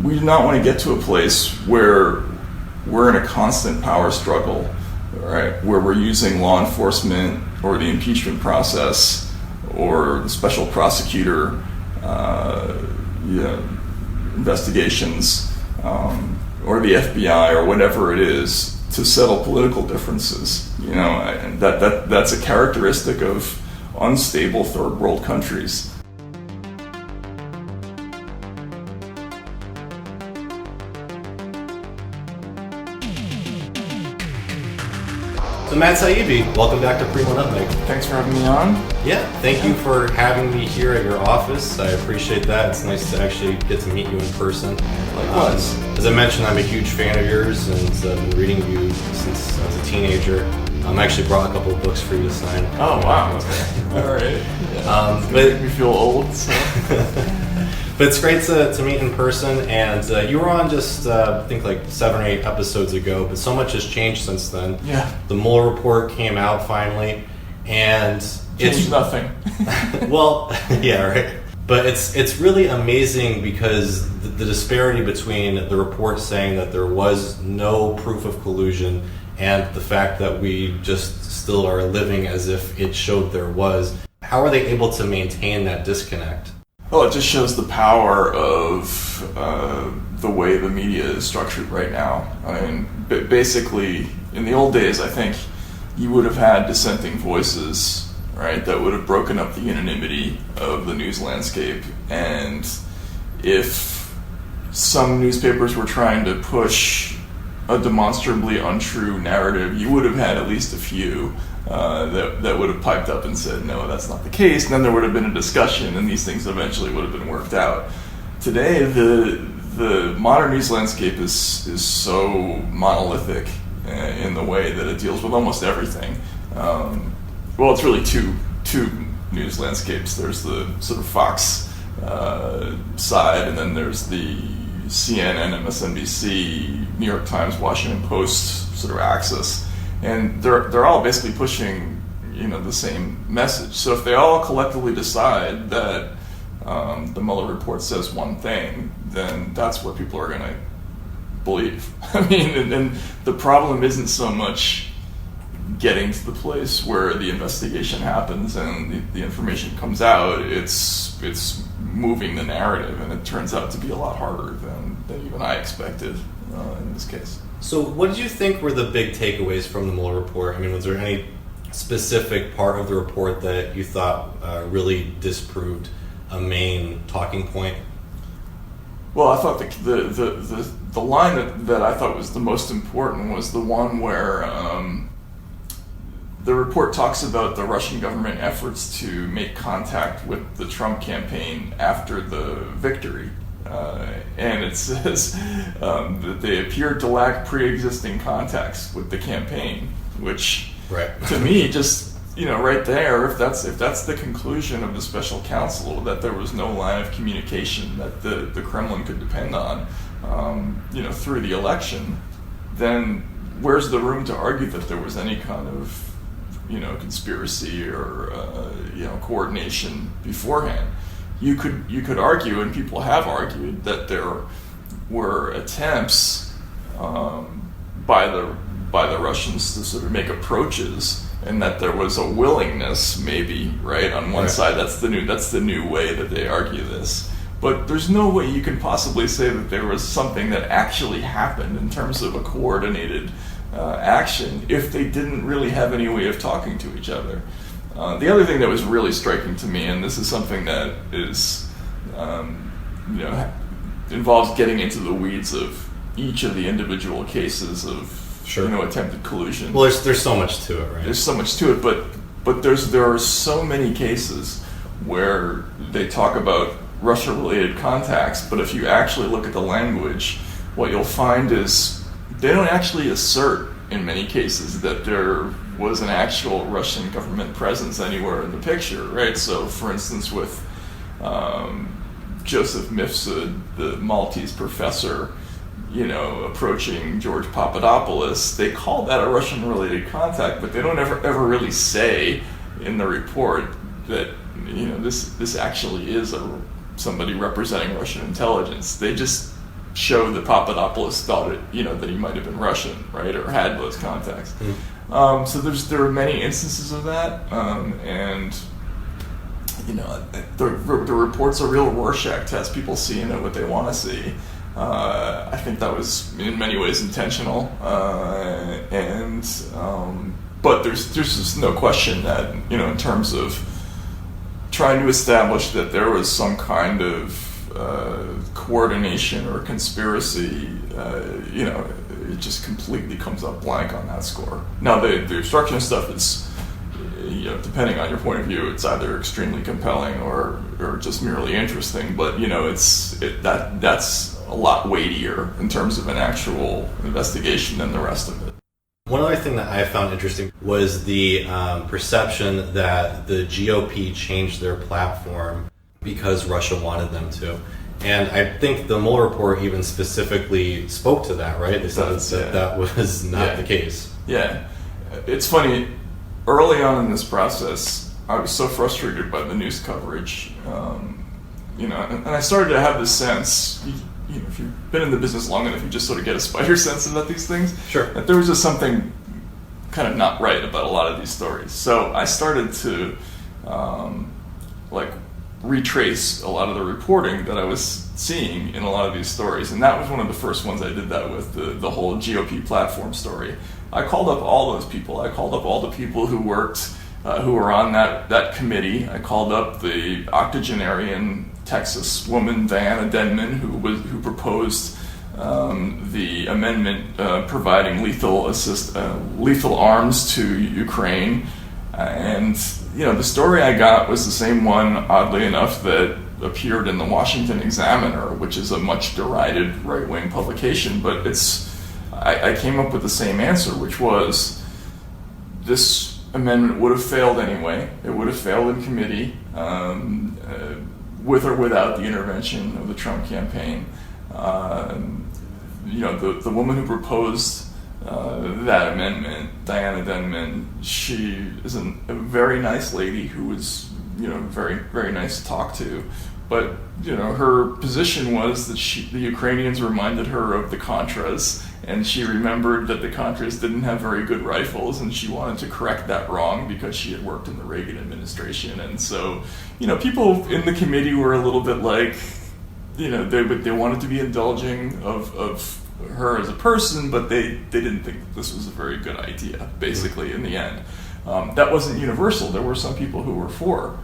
we do not want to get to a place where we're in a constant power struggle, right? Where we're using law enforcement or the impeachment process or the special prosecutor investigations or the FBI or whatever it is to settle political differences. And that's a characteristic of unstable third world countries. So Matt Taibbi, welcome back to Primo Nutmeg. Thanks for having me on. Yeah, thank you for having me here at your office. I appreciate that. It's nice to actually get to meet you in person. Likewise. As I mentioned, I'm a huge fan of yours, and I've been reading you since I was a teenager. I actually brought a couple of books for you to sign. Oh, wow. All right. Yeah. But make me feel old, so. But it's great to meet in person, and you were on just, I think, like 7 or 8 episodes ago, but so much has changed since then. Yeah. The Mueller Report came out finally, and it's nothing. Well, yeah, right. But it's really amazing because the disparity between the report saying that there was no proof of collusion and the fact that we just still are living as if it showed there was. How are they able to maintain that disconnect? Well, it just shows the power of the way the media is structured right now. I mean, basically, in the old days, I think you would have had dissenting voices, right, that would have broken up the unanimity of the news landscape. And if some newspapers were trying to push a demonstrably untrue narrative, you would have had at least a few that would have piped up and said, no, that's not the case, and then there would have been a discussion, and these things eventually would have been worked out. Today, the modern news landscape is so monolithic in the way that it deals with almost everything. Well, it's really two news landscapes. There's the sort of Fox side, and then there's the CNN, MSNBC, New York Times, Washington Post sort of axis. And they're all basically pushing, the same message. So if they all collectively decide that the Mueller report says one thing, then that's what people are going to believe. I mean, and the problem isn't so much getting to the place where the investigation happens and the information comes out. It's moving the narrative, and it turns out to be a lot harder than even I expected in this case. So what did you think were the big takeaways from the Mueller report? I mean, was there any specific part of the report that you thought really disproved a main talking point? Well, I thought the line that I thought was the most important was the one where the report talks about the Russian government efforts to make contact with the Trump campaign after the victory. And it says that they appeared to lack pre-existing contacts with the campaign, which to me just, right there, if that's the conclusion of the special counsel, that there was no line of communication that the Kremlin could depend on, through the election, then where's the room to argue that there was any kind of, conspiracy or, coordination beforehand? You could argue, and people have argued, that there were attempts by the Russians to sort of make approaches, and that there was a willingness, maybe, right, on one side. That's the new way that they argue this. But there's no way you can possibly say that there was something that actually happened in terms of a coordinated action if they didn't really have any way of talking to each other. The other thing that was really striking to me, and this is something that is, involves getting into the weeds of each of the individual cases of, attempted collusion. Well, there's so much to it, right? There's so much to it, but there are so many cases where they talk about Russia-related contacts, but if you actually look at the language, what you'll find is they don't actually assert, in many cases, that there was an actual Russian government presence anywhere in the picture, right? So, for instance, with Joseph Mifsud, the Maltese professor, approaching George Papadopoulos, they call that a Russian-related contact, but they don't ever really say in the report that this actually is somebody representing Russian intelligence. They just show that Papadopoulos thought that he might have been Russian, right, or had those contacts. So there are many instances of that, and the report's a real Rorschach test. People see what they want to see. I think that was in many ways intentional, but there's just no question that in terms of trying to establish that there was some kind of coordination or conspiracy, it just completely comes up blank on that score. Now the obstructionist stuff is, depending on your point of view, it's either extremely compelling or just merely interesting. But that's a lot weightier in terms of an actual investigation than the rest of it. One other thing that I found interesting was the perception that the GOP changed their platform because Russia wanted them to. And I think the Mueller report even specifically spoke to that, right? They said that was not the case. Yeah. It's funny, early on in this process, I was so frustrated by the news coverage, and I started to have this sense, if you've been in the business long enough, you just sort of get a spider sense about these things. Sure. That there was just something kind of not right about a lot of these stories. So I started to, retrace a lot of the reporting that I was seeing in a lot of these stories, and that was one of the first ones I did that with, the whole GOP platform story. I called up all those people. I called up all the people who worked, who were on that committee. I called up the octogenarian Texas woman Diana Denman, who proposed the amendment providing lethal arms to Ukraine, and the story I got was the same one, oddly enough, that appeared in the Washington Examiner, which is a much derided right-wing publication, but I came up with the same answer, which was this amendment would have failed anyway. It would have failed in committee, with or without the intervention of the Trump campaign. The woman who proposed that amendment, Diana Denman, she is a very nice lady who was, very, very nice to talk to. But, her position was that the Ukrainians reminded her of the Contras, and she remembered that the Contras didn't have very good rifles, and she wanted to correct that wrong because she had worked in the Reagan administration. And so, people in the committee were a little bit like, they wanted to be indulging of her as a person, but they didn't think this was a very good idea, basically, in the end. That wasn't universal. There were some people who were for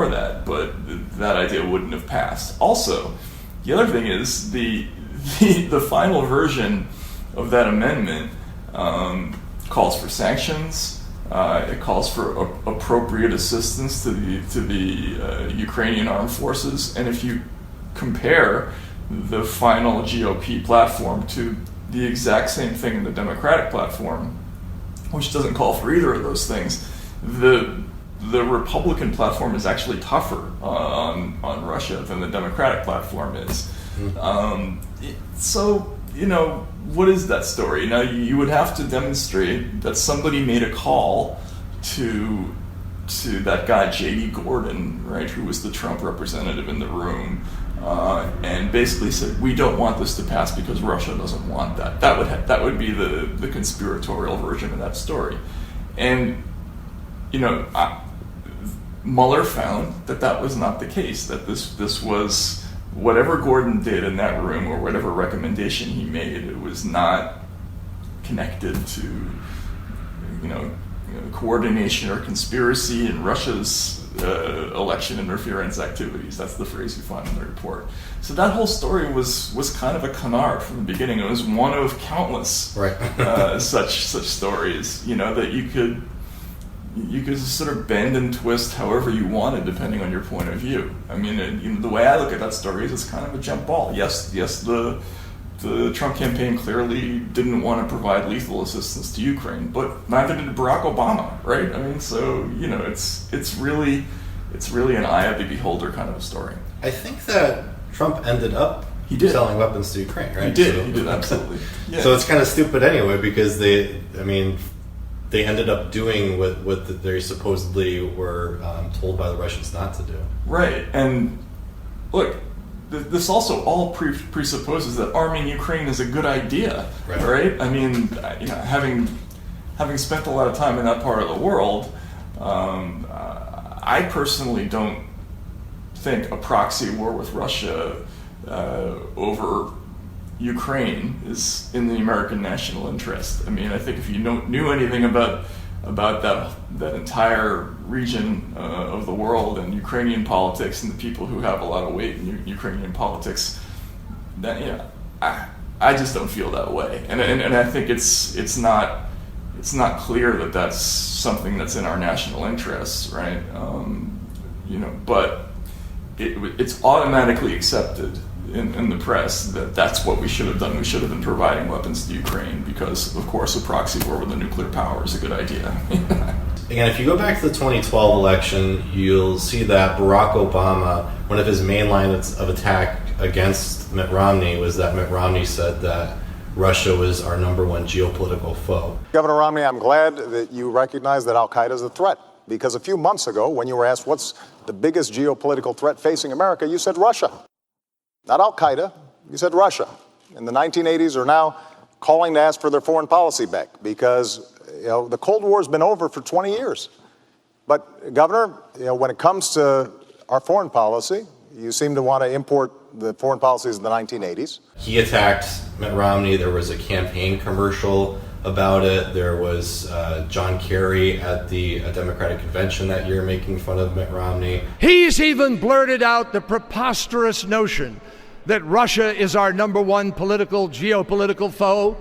that, but that idea wouldn't have passed. Also, the other thing is the final version of that amendment calls for sanctions. It calls for appropriate assistance to the Ukrainian armed forces, and if you compare the final GOP platform to the exact same thing in the Democratic platform, which doesn't call for either of those things, the Republican platform is actually tougher on Russia than the Democratic platform is. So, what is that story? Now, you would have to demonstrate that somebody made a call to that guy J.D. Gordon, right, who was the Trump representative in the room, and basically said, we don't want this to pass because Russia doesn't want that. That would be the conspiratorial version of that story. And, Mueller found that was not the case, that this was whatever Gordon did in that room or whatever recommendation he made, it was not connected to, coordination or conspiracy in Russia's election interference activities. That's the phrase you find in the report. So that whole story was kind of a canard from the beginning. It was one of countless such stories, that you could sort of bend and twist however you wanted depending on your point of view. I mean, the way I look at that story is it's kind of a jump ball. Yes, the Trump campaign clearly didn't want to provide lethal assistance to Ukraine, but neither did Barack Obama, right? I mean, so it's really an eye of the beholder kind of a story. I think that Trump ended up selling weapons to Ukraine, right? He did, absolutely. Yeah. So it's kind of stupid anyway, because they ended up doing what they supposedly were told by the Russians not to do. Right, and look, this also all presupposes that arming Ukraine is a good idea, right? I mean, having spent a lot of time in that part of the world, I personally don't think a proxy war with Russia over Ukraine is in the American national interest. I mean, I think if you knew anything about that entire region of the world and Ukrainian politics and the people who have a lot of weight in Ukrainian politics, then I just don't feel that way, and I think it's not clear that that's something that's in our national interests, right? But it's automatically accepted in the press that that's what we should have done. We should have been providing weapons to Ukraine because, of course, a proxy war with a nuclear power is a good idea. Again, if you go back to the 2012 election, you'll see that Barack Obama, one of his main lines of attack against Mitt Romney was that Mitt Romney said that Russia was our number one geopolitical foe. Governor Romney, I'm glad that you recognize that al-Qaeda is a threat, because a few months ago, when you were asked what's the biggest geopolitical threat facing America, you said Russia. Not al-Qaeda, you said Russia. In the 1980s are now calling to ask for their foreign policy back because the Cold War has been over for 20 years. But Governor, when it comes to our foreign policy, you seem to want to import the foreign policies of the 1980s. He attacked Mitt Romney. There was a campaign commercial about it. There was John Kerry at the Democratic convention that year making fun of Mitt Romney. He's even blurted out the preposterous notion that Russia is our number one geopolitical foe.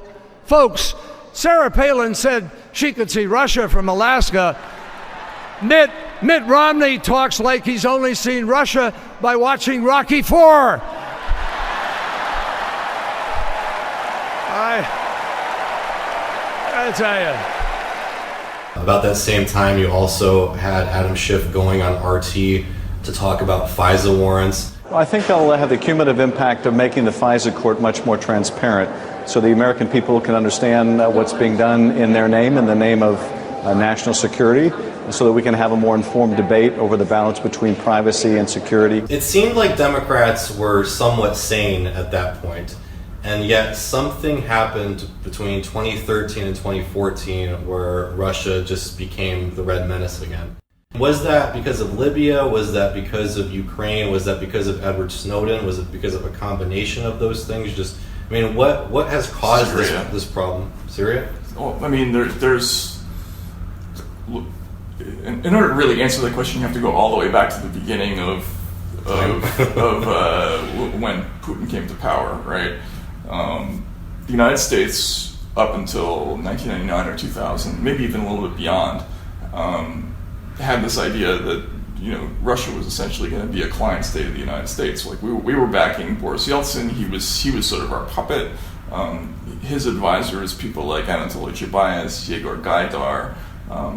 Folks, Sarah Palin said she could see Russia from Alaska. Mitt Romney talks like he's only seen Russia by watching Rocky IV. I tell you. About that same time, you also had Adam Schiff going on RT to talk about FISA warrants. I think they'll have the cumulative impact of making the FISA court much more transparent so the American people can understand what's being done in their name, in the name of national security, so that we can have a more informed debate over the balance between privacy and security. It seemed like Democrats were somewhat sane at that point, and yet something happened between 2013 and 2014 where Russia just became the Red Menace again. Was that because of Libya? Was that because of Ukraine? Was that because of Edward Snowden? Was it because of a combination of those things? What has caused this problem? Syria? Well, I mean, there's in order to really answer the question, you have to go all the way back to the beginning of when Putin came to power, right? The United States, up until 1999 or 2000, maybe even a little bit beyond, had this idea that Russia was essentially going to be a client state of the United States. Like we were backing Boris Yeltsin. He was sort of our puppet. His advisors, people like Anatoly Chubais, Yegor Gaidar,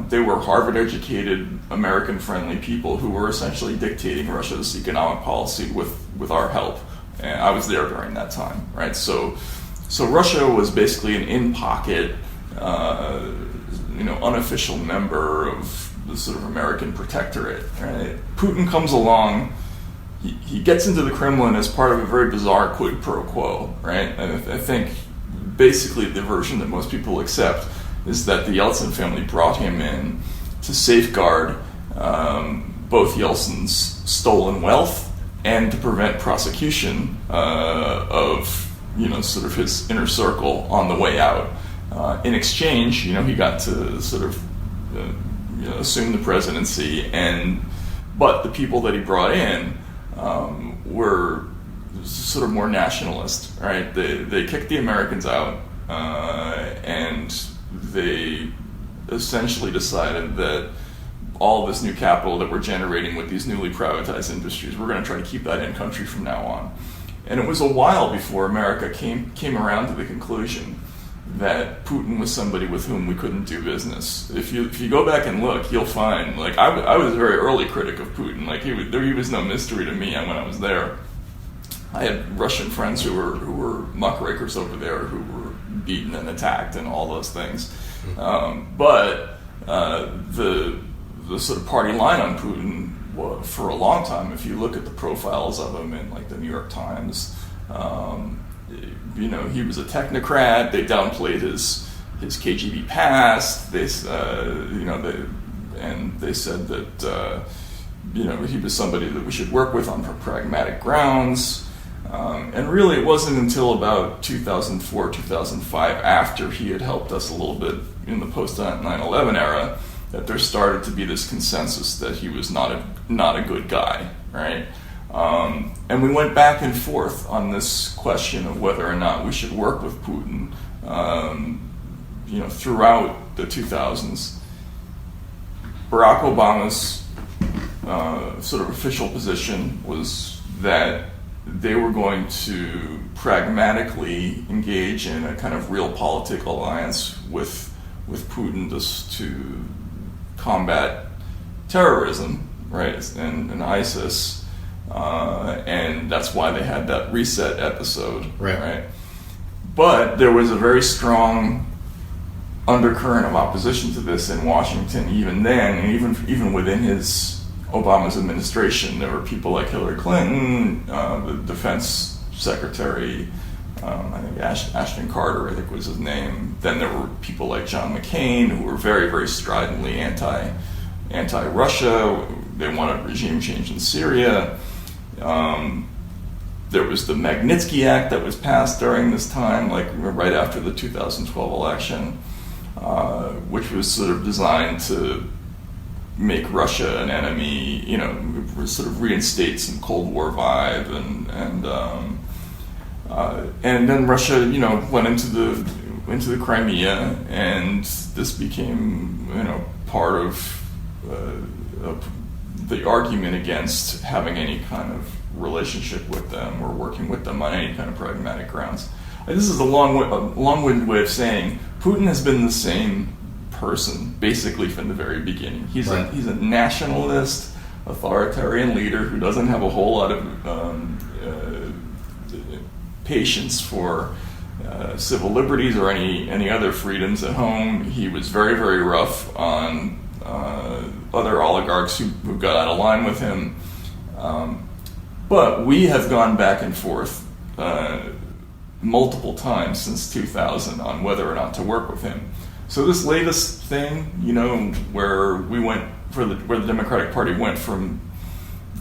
they were Harvard-educated, American-friendly people who were essentially dictating Russia's economic policy with our help. And I was there during that time, right? So Russia was basically an in-pocket, unofficial member of the sort of American protectorate, right? Putin comes along, he gets into the Kremlin as part of a very bizarre quid pro quo, right? And I think basically the version that most people accept is that the Yeltsin family brought him in to safeguard both Yeltsin's stolen wealth and to prevent prosecution of sort of his inner circle on the way out. In exchange, he got to sort of assume the presidency, but the people that he brought in were sort of more nationalist, right? They kicked the Americans out, and they essentially decided that all this new capital that we're generating with these newly privatized industries, we're going to try to keep that in country from now on. And it was a while before America came around to the conclusion that Putin was somebody with whom we couldn't do business. If you go back and look, you'll find, like, I was a very early critic of Putin. Like, he was no mystery to me when I was there. I had Russian friends who were muckrakers over there who were beaten and attacked and all those things. But the sort of party line on Putin for a long time, if you look at the profiles of him in like the New York Times, he was a technocrat. They downplayed his KGB past. They said that he was somebody that we should work with on pragmatic grounds. And really, it wasn't until about 2004, 2005, after he had helped us a little bit in the post-9/11 era, that there started to be this consensus that he was not a good guy, right? And we went back and forth on this question of whether or not we should work with Putin, throughout the 2000s. Barack Obama's sort of official position was that they were going to pragmatically engage in a kind of realpolitik alliance with Putin to combat terrorism, right, and ISIS, and that's why they had that reset episode, right? But there was a very strong undercurrent of opposition to this in Washington even then, and even within Obama's administration. There were people like Hillary Clinton, the defense secretary, I think Ashton Carter, I think was his name. Then there were people like John McCain, who were very, very stridently anti-Russia. They wanted regime change in Syria. There was the Magnitsky Act that was passed during this time, like right after the 2012 election, which was sort of designed to make Russia an enemy, sort of reinstate some Cold War vibe, and then Russia, went into the Crimea, and this became, part of the argument against having any kind of relationship with them or working with them on any kind of pragmatic grounds. This is a long-winded way of saying Putin has been the same person basically from the very beginning. He's a nationalist, authoritarian leader who doesn't have a whole lot of patience for civil liberties or any other freedoms at home. He was very, very rough on other oligarchs who got out of line with him. But we have gone back and forth multiple times since 2000 on whether or not to work with him. So this latest thing, where where the Democratic Party went from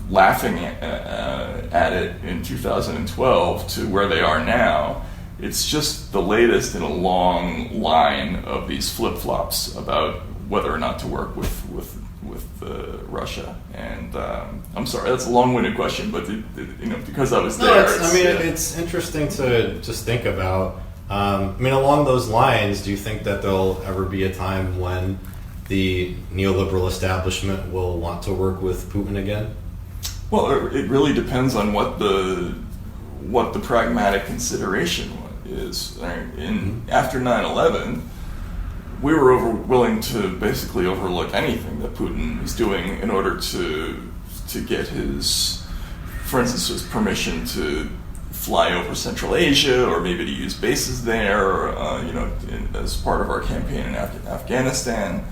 laughing at it in 2012 to where they are now, it's just the latest in a long line of these flip-flops about whether or not to work with Russia. And I'm sorry, that's a long-winded question, but because I was there. It's interesting to just think about. Along those lines, do you think that there'll ever be a time when the neoliberal establishment will want to work with Putin again? Well, it really depends on what the pragmatic consideration is. After 9/11, we were willing to basically overlook anything that Putin was doing in order to get for instance, his permission to fly over Central Asia, or maybe to use bases there, as part of our campaign in Afghanistan.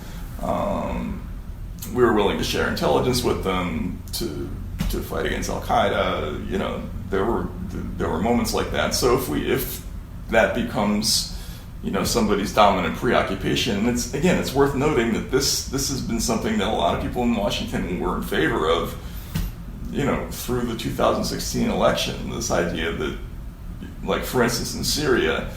We were willing to share intelligence with them to fight against Al Qaeda. There were moments like that. So if that becomes somebody's dominant preoccupation, it's worth noting that this has been something that a lot of people in Washington were in favor of. Through the 2016 election, this idea that, like for instance in Syria,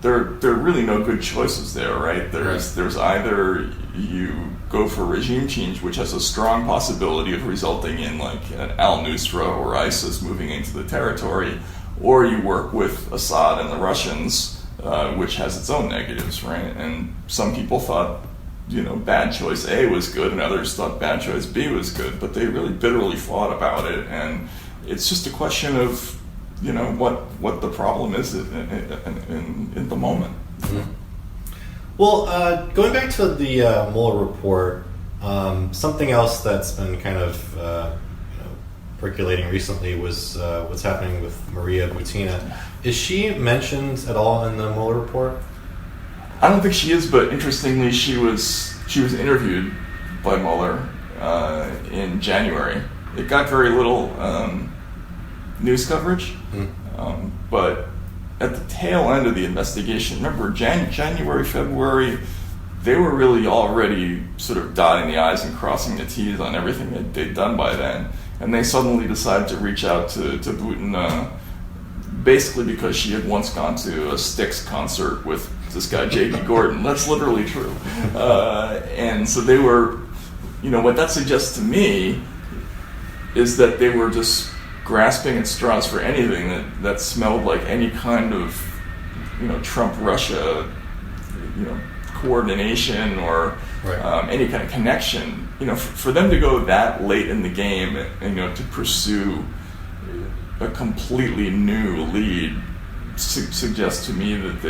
there are really no good choices there, right? There's either you go for regime change, which has a strong possibility of resulting in like an al-Nusra or ISIS moving into the territory, or you work with Assad and the Russians, which has its own negatives, right? And some people thought bad choice A was good, and others thought bad choice B was good, but they really bitterly fought about it, and it's just a question of, what the problem is in the moment. Mm-hmm. Well, going back to the Mueller Report, something else that's been kind of percolating recently was what's happening with Maria Butina. Is she mentioned at all in the Mueller Report? I don't think she is, but interestingly, she was interviewed by Mueller, in January. It got very little news coverage, but at the tail end of the investigation, remember January, February, they were really already sort of dotting the I's and crossing the T's on everything that they'd done by then. And they suddenly decided to reach out to Putin, basically because she had once gone to a Styx concert with this guy, J.B. Gordon. That's literally true. And so they were, what that suggests to me is that they were just grasping at straws for anything that smelled like any kind of, Trump-Russia, coordination or any kind of connection. For them to go that late in the game, to pursue a completely new lead suggests to me that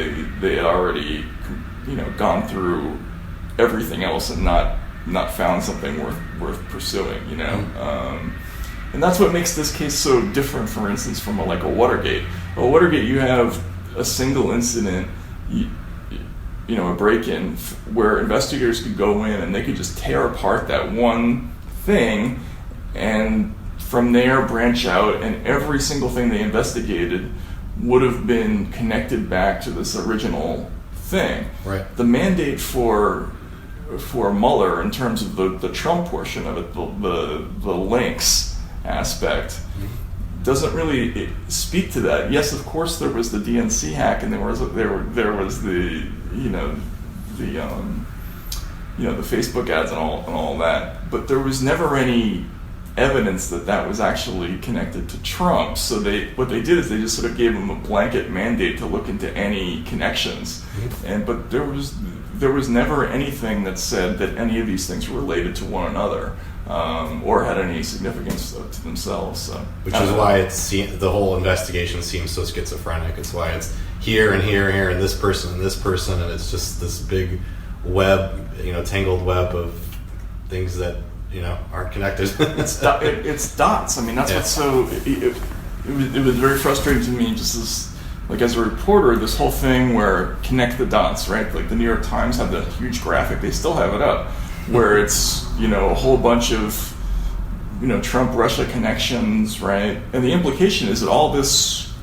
they had already, gone through everything else and not found something worth pursuing. And that's what makes this case so different, for instance, from a Watergate. Watergate, you have a single incident, a break-in where investigators could go in and they could just tear apart that one thing and from there branch out, and every single thing they investigated would have been connected back to this original thing. Right. The mandate for Mueller in terms of the Trump portion of it, the links aspect, doesn't really speak to that. Yes, of course there was the DNC hack, and there was the the Facebook ads and all that, but there was never any evidence that was actually connected to Trump. So what they did is they just sort of gave him a blanket mandate to look into any connections, but there was never anything that said that any of these things were related to one another. Or had any significance to themselves. So. Which is why the whole investigation seems so schizophrenic. It's why it's here and here and here and this person, and it's just this big web, tangled web of things that aren't connected. It's dots. I mean, that's what's so. It was very frustrating to me, just as a reporter, this whole thing where connect the dots, right? Like the New York Times had the huge graphic; they still have it up, where it's a whole bunch of Trump-Russia connections, right? And the implication is that all this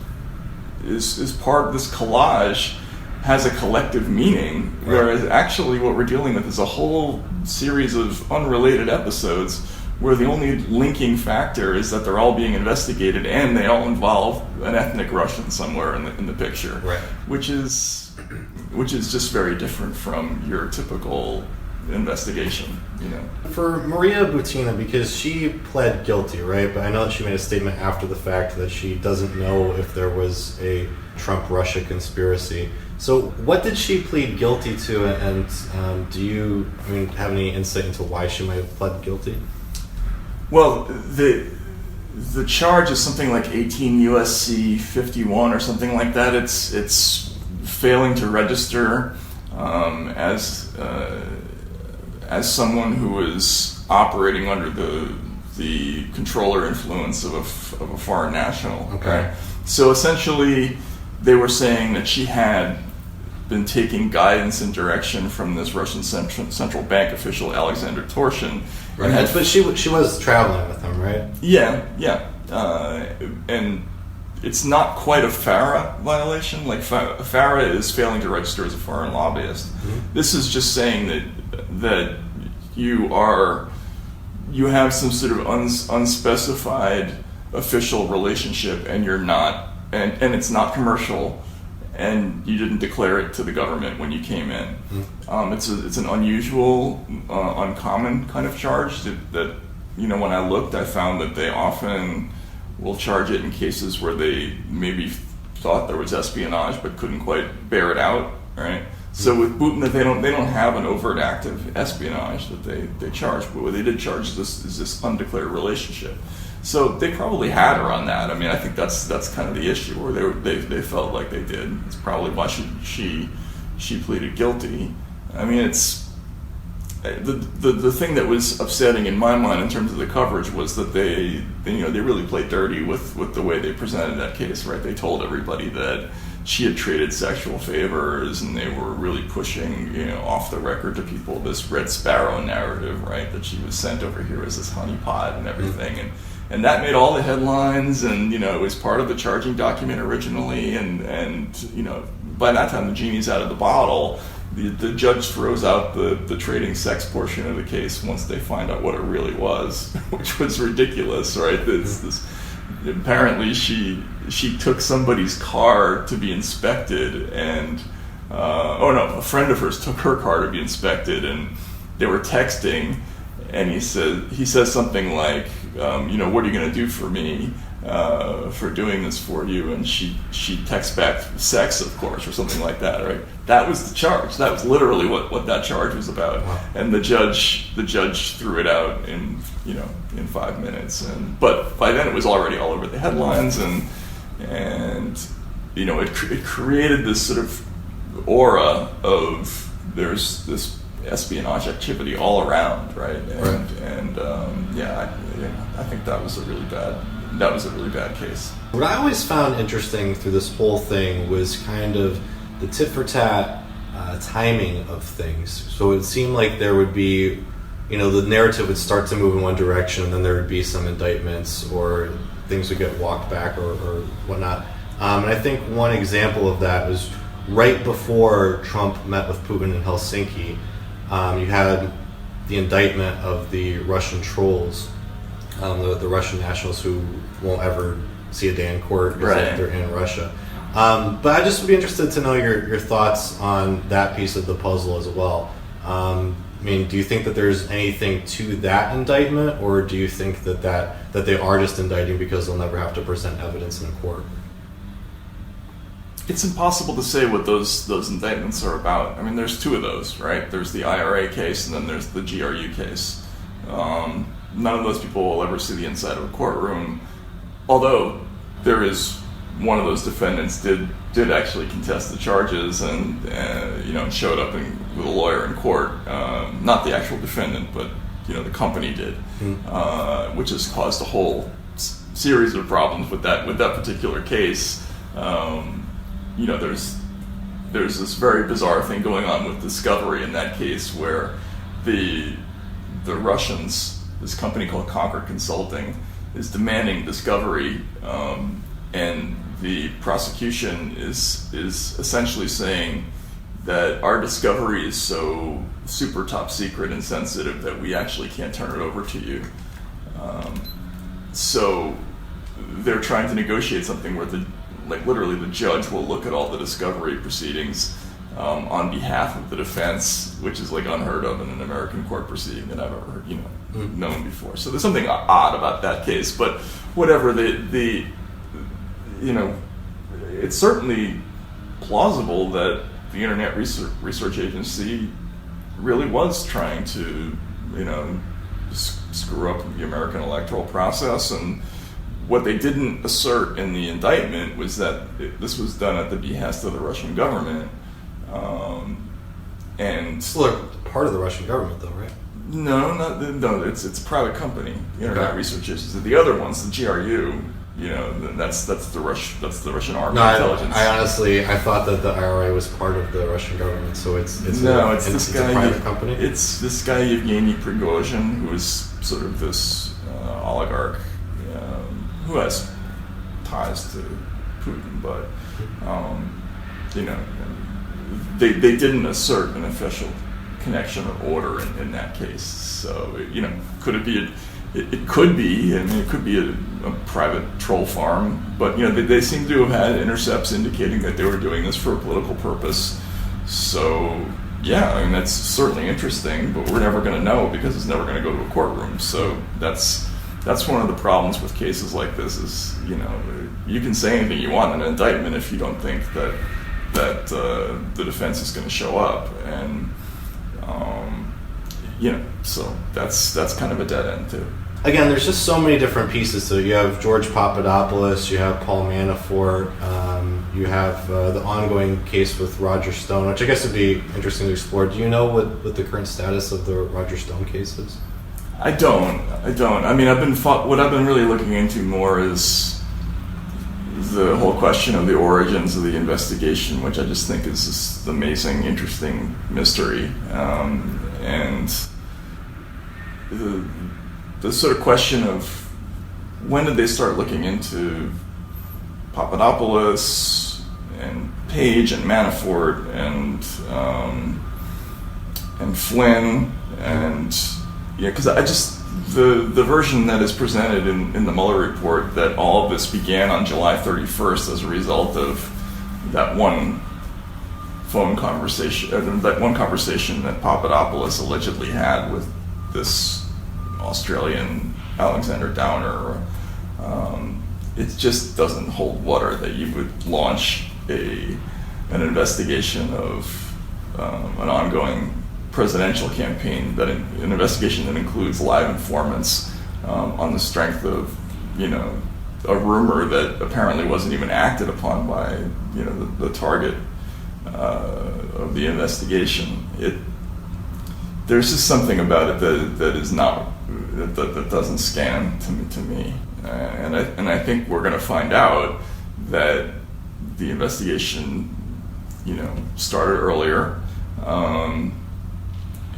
is part of this collage has a collective meaning, whereas actually what we're dealing with is a whole series of unrelated episodes where the only linking factor is that they're all being investigated and they all involve an ethnic Russian somewhere in the picture, right? Which is just very different from your typical investigation, For Maria Butina, because she pled guilty, right? But I know that she made a statement after the fact that she doesn't know if there was a Trump-Russia conspiracy. So what did she plead guilty to, and do you have any insight into why she might have pled guilty? Well, the charge is something like 18 USC 51 or something like that. It's failing to register as someone who is operating under the control or influence of a foreign national. Okay. So essentially, they were saying that she had been taking guidance and direction from this Russian central bank official, Alexander Torshin. Right. But she was traveling with him, right? Yeah. And it's not quite a FARA violation. Like FARA is failing to register as a foreign lobbyist. Mm-hmm. This is just saying that you have some sort of unspecified official relationship, and you're not, and it's not commercial, and you didn't declare it to the government when you came in. Mm-hmm. It's an unusual, uncommon kind of charge that when I looked, I found that they often will charge it in cases where they maybe thought there was espionage but couldn't quite bear it out, right? So with Butina, they don't have an overt act of espionage that they charge, but what they did charge is this undeclared relationship. So they probably had her on that. I mean, I think that's kind of the issue, where they felt like they did. It's probably why she pleaded guilty. I mean, it's the thing that was upsetting in my mind in terms of the coverage was that they really played dirty with the way they presented that case, right? They told everybody that she had traded sexual favors, and they were really pushing, off the record to people this Red Sparrow narrative, right? That she was sent over here as this honeypot and everything, and that made all the headlines, and it was part of the charging document originally, and by that time the genie's out of the bottle. The judge throws out the trading sex portion of the case once they find out what it really was, which was ridiculous, right? Apparently she took somebody's car to be inspected, and a friend of hers took her car to be inspected, and they were texting, and he says something like, what are you going to do for me for doing this for you? And she texts back, sex, of course, or something like that, right? That was the charge. That was literally what that charge was about. Wow. And the judge threw it out in 5 minutes. But by then it was already all over the headlines, and it created this sort of aura of there's this espionage activity all around, right? I think that was a really bad case. What I always found interesting through this whole thing was kind of the tit for tat timing of things. So it seemed like there would be, the narrative would start to move in one direction, and then there would be some indictments, or things would get walked back or whatnot. And I think one example of that was right before Trump met with Putin in Helsinki. You had the indictment of the Russian trolls, the Russian nationals who won't ever see a day in court because they're in Russia. But I just would be interested to know your thoughts on that piece of the puzzle as well. Do you think that there's anything to that indictment, or do you think that they are just indicting because they'll never have to present evidence in a court? It's impossible to say what those indictments are about. There's two of those, right? There's the IRA case, and then there's the GRU case. None of those people will ever see the inside of a courtroom, although there is one of those defendants did actually contest the charges, and showed up with a lawyer in court. Not the actual defendant, but the company did, which has caused a whole series of problems with that particular case. There's this very bizarre thing going on with discovery in that case, where the Russians, this company called Concord Consulting, is demanding discovery, and the prosecution is essentially saying that our discovery is so super top secret and sensitive that we actually can't turn it over to you. So they're trying to negotiate something where literally the judge will look at all the discovery proceedings on behalf of the defense, which is unheard of in an American court proceeding that I've ever heard, known before. So there's something odd about that case, but whatever. It's certainly plausible that the Internet Research Agency really was trying to, screw up the American electoral process, and what they didn't assert in the indictment was that this was done at the behest of the Russian government. And still part of the Russian government, though, right? No, it's a private company, the Internet Research Agency. The other ones, the GRU, that's the Russian army intelligence. I thought that the IRA was part of the Russian government, so it's a private company. It's this guy Yevgeny Prigozhin, who is sort of this oligarch who has ties to Putin, but they didn't assert an official connection or order in that case. So could it be? It could be. It could be a private troll farm, but they seem to have had intercepts indicating that they were doing this for a political purpose. So yeah, that's certainly interesting, but we're never going to know because it's never going to go to a courtroom. So that's one of the problems with cases like this is, you can say anything you want in an indictment if you don't think that the defense is going to show up, and so that's kind of a dead end too. Again, there's just so many different pieces. So you have George Papadopoulos, you have Paul Manafort, you have the ongoing case with Roger Stone, which I guess would be interesting to explore. Do you know what the current status of the Roger Stone case is? I don't. What I've been really looking into more is, the whole question of the origins of the investigation, which I just think is this amazing, interesting mystery, and the sort of question of when did they start looking into Papadopoulos and Page and Manafort and Flynn, and because I just the version that is presented in the Mueller report that all of this began on July 31st as a result of that one phone conversation, that Papadopoulos allegedly had with this Australian Alexander Downer. It just doesn't hold water that you would launch an investigation of an ongoing presidential campaign, an investigation that includes live informants on the strength of a rumor that apparently wasn't even acted upon by the target of the investigation. There's just something about it that is not that doesn't scan to me, and I think we're going to find out that the investigation started earlier.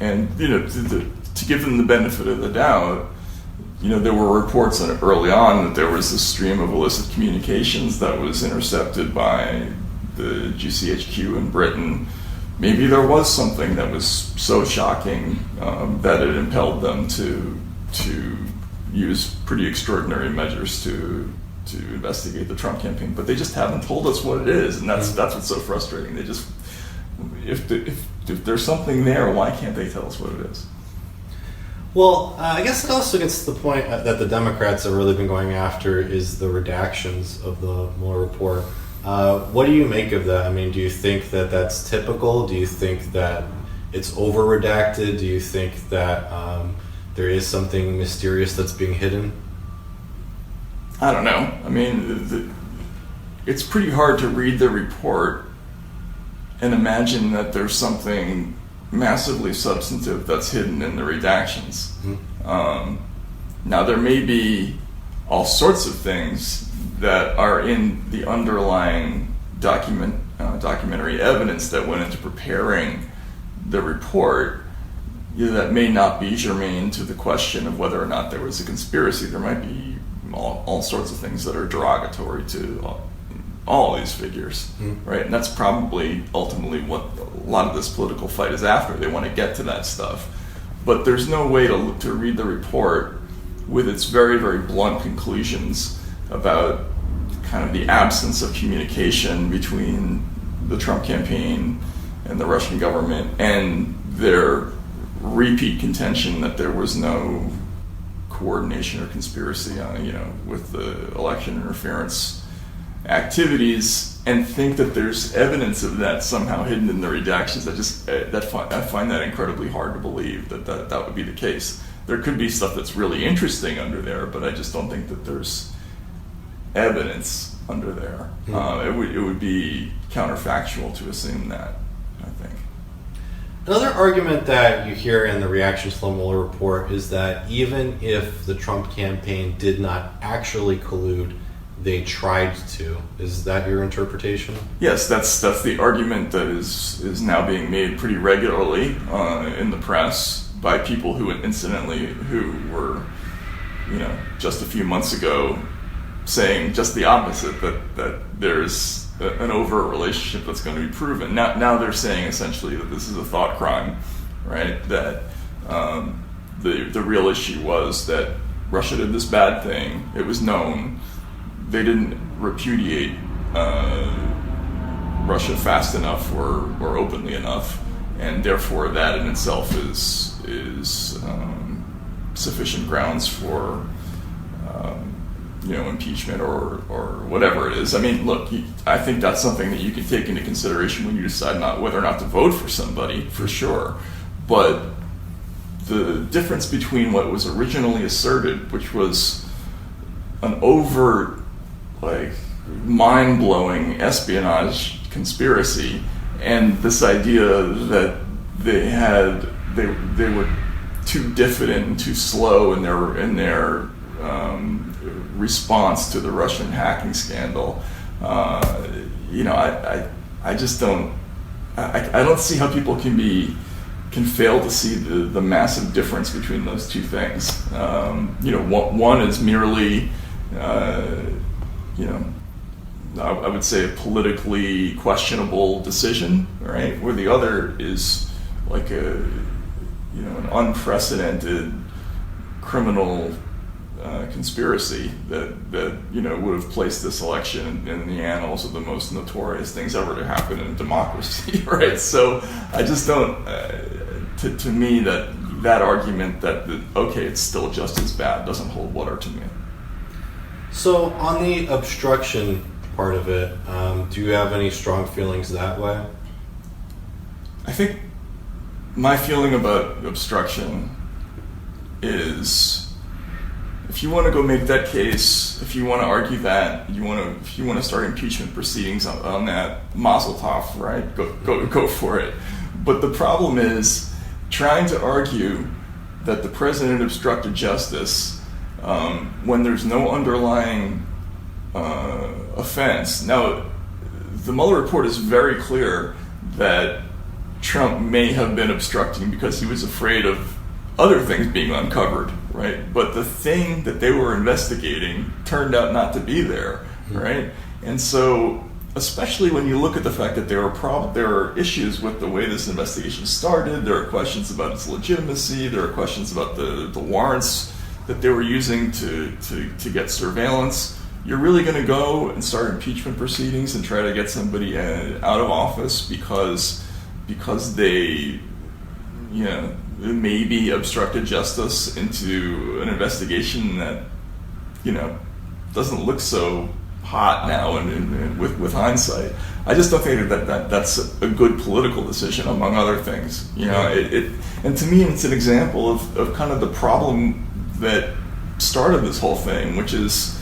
And to give them the benefit of the doubt, there were reports early on that there was a stream of illicit communications that was intercepted by the GCHQ in Britain. Maybe there was something that was so shocking that it impelled them to use pretty extraordinary measures to investigate the Trump campaign. But they just haven't told us what it is, and that's what's so frustrating. They just if there's something there, why can't they tell us what it is? Well, I guess it also gets to the point that the Democrats have really been going after is the redactions of the Mueller report. What do you make of that? I mean, do you think that that's typical? Do you think that it's over-redacted? Do you think that there is something mysterious that's being hidden? I don't know. I mean, it's pretty hard to read the report and imagine that there's something massively substantive that's hidden in the redactions. Mm-hmm. Now, there may be all sorts of things that are in the underlying documentary evidence that went into preparing the report that may not be germane to the question of whether or not there was a conspiracy. There might be all sorts of things that are derogatory to all of these figures, right? And that's probably ultimately what a lot of this political fight is after. They want to get to that stuff. But there's no way to read the report with its very, very blunt conclusions about kind of the absence of communication between the Trump campaign and the Russian government and their repeat contention that there was no coordination or conspiracy with the election interference activities, and think that there's evidence of that somehow hidden in the redactions. I find that incredibly hard to believe that would be the case. There could be stuff that's really interesting under there, but I just don't think that there's evidence under there. It would be counterfactual to assume that, I think. Another argument that you hear in the reactions to the Mueller report is that even if the Trump campaign did not actually collude, they tried to. Is that your interpretation? Yes, that's the argument that is now being made pretty regularly in the press by people who were, just a few months ago saying just the opposite, that there's an overt relationship that's going to be proven. Now they're saying essentially that this is a thought crime, right? That the real issue was that Russia did this bad thing. It was known. They didn't repudiate Russia fast enough or openly enough, and therefore that in itself is sufficient grounds for impeachment or whatever it is. I mean, look, I think that's something that you can take into consideration when you decide whether or not to vote for somebody, for sure. But the difference between what was originally asserted, which was an overt, mind-blowing espionage conspiracy, and this idea that they were too diffident and too slow in their response to the Russian hacking scandal. I just don't. I don't see how people can fail to see the massive difference between those two things. One is merely, I would say a politically questionable decision, right? Where the other is like an unprecedented criminal conspiracy that would have placed this election in the annals of the most notorious things ever to happen in a democracy, right? So I just don't. To me, that argument that okay, it's still just as bad doesn't hold water to me. So on the obstruction part of it, do you have any strong feelings that way? I think my feeling about obstruction is, if you want to go make that case, if you want to argue that, if you want to start impeachment proceedings on that, mazel tov, right? Go for it. But the problem is trying to argue that the president obstructed justice when there's no underlying offense. Now, the Mueller Report is very clear that Trump may have been obstructing because he was afraid of other things being uncovered, right? But the thing that they were investigating turned out not to be there, right? And so, especially when you look at the fact that there are issues with the way this investigation started, there are questions about its legitimacy, there are questions about the warrants that they were using to get surveillance. You're really going to go and start impeachment proceedings and try to get somebody out of office because they, maybe obstructed justice into an investigation that, doesn't look so hot now and with hindsight. I just don't think that's a good political decision, among other things. And to me, it's an example of kind of the problem that started this whole thing, which is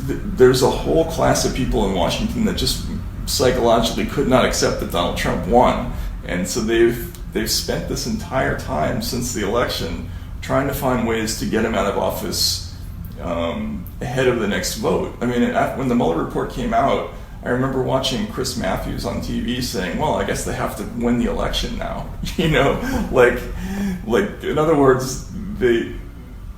there's a whole class of people in Washington that just psychologically could not accept that Donald Trump won, and so they've spent this entire time since the election trying to find ways to get him out of office ahead of the next vote. I mean, when the Mueller Report came out, I remember watching Chris Matthews on TV saying, well, I guess they have to win the election now. Like in other words,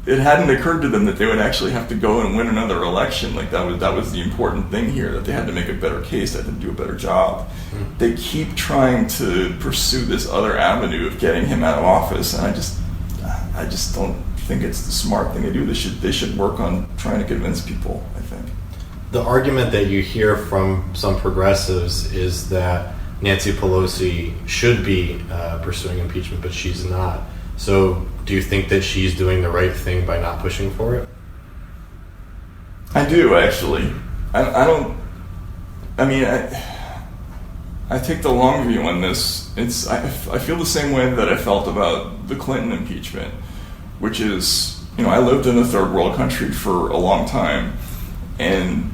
it hadn't occurred to them that they would actually have to go and win another election. Like that was the important thing here, that they had to make a better case, they had to do a better job. They keep trying to pursue this other avenue of getting him out of office, and I just don't think it's the smart thing to do. They should work on trying to convince people, I think. The argument that you hear from some progressives is that Nancy Pelosi should be pursuing impeachment, but she's not. So do you think that she's doing the right thing by not pushing for it? I do, actually. I take the long view on this. I feel the same way that I felt about the Clinton impeachment, which is, I lived in a third world country for a long time, and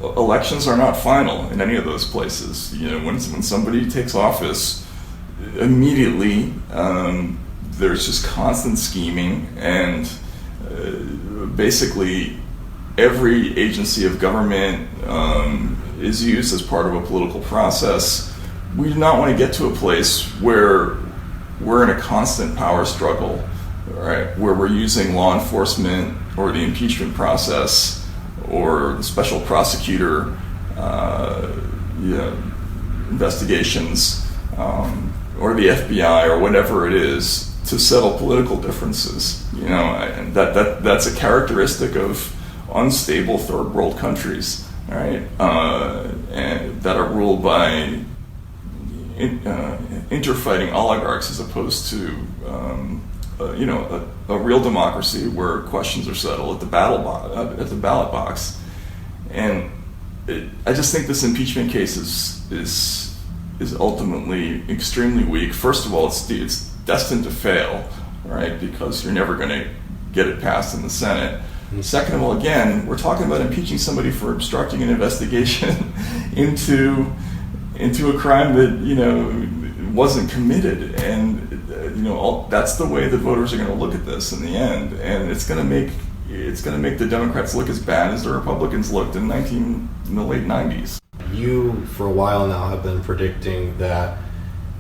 elections are not final in any of those places. When somebody takes office, immediately there's just constant scheming, and basically every agency of government is used as part of a political process. We do not want to get to a place where we're in a constant power struggle, right? Where we're using law enforcement or the impeachment process or the special prosecutor investigations or the FBI or whatever it is to settle political differences. And that's a characteristic of unstable third world countries, right? And that are ruled by interfighting oligarchs as opposed to a real democracy where questions are settled at the ballot box. And I just think this impeachment case is ultimately extremely weak. First of all, it's destined to fail, right? Because you're never going to get it passed in the Senate. And second of all, again, we're talking about impeaching somebody for obstructing an investigation into a crime that wasn't committed, and that's the way the voters are going to look at this in the end, and it's going to make it's going to make the Democrats look as bad as the Republicans looked in the late 90s. You, for a while now, have been predicting that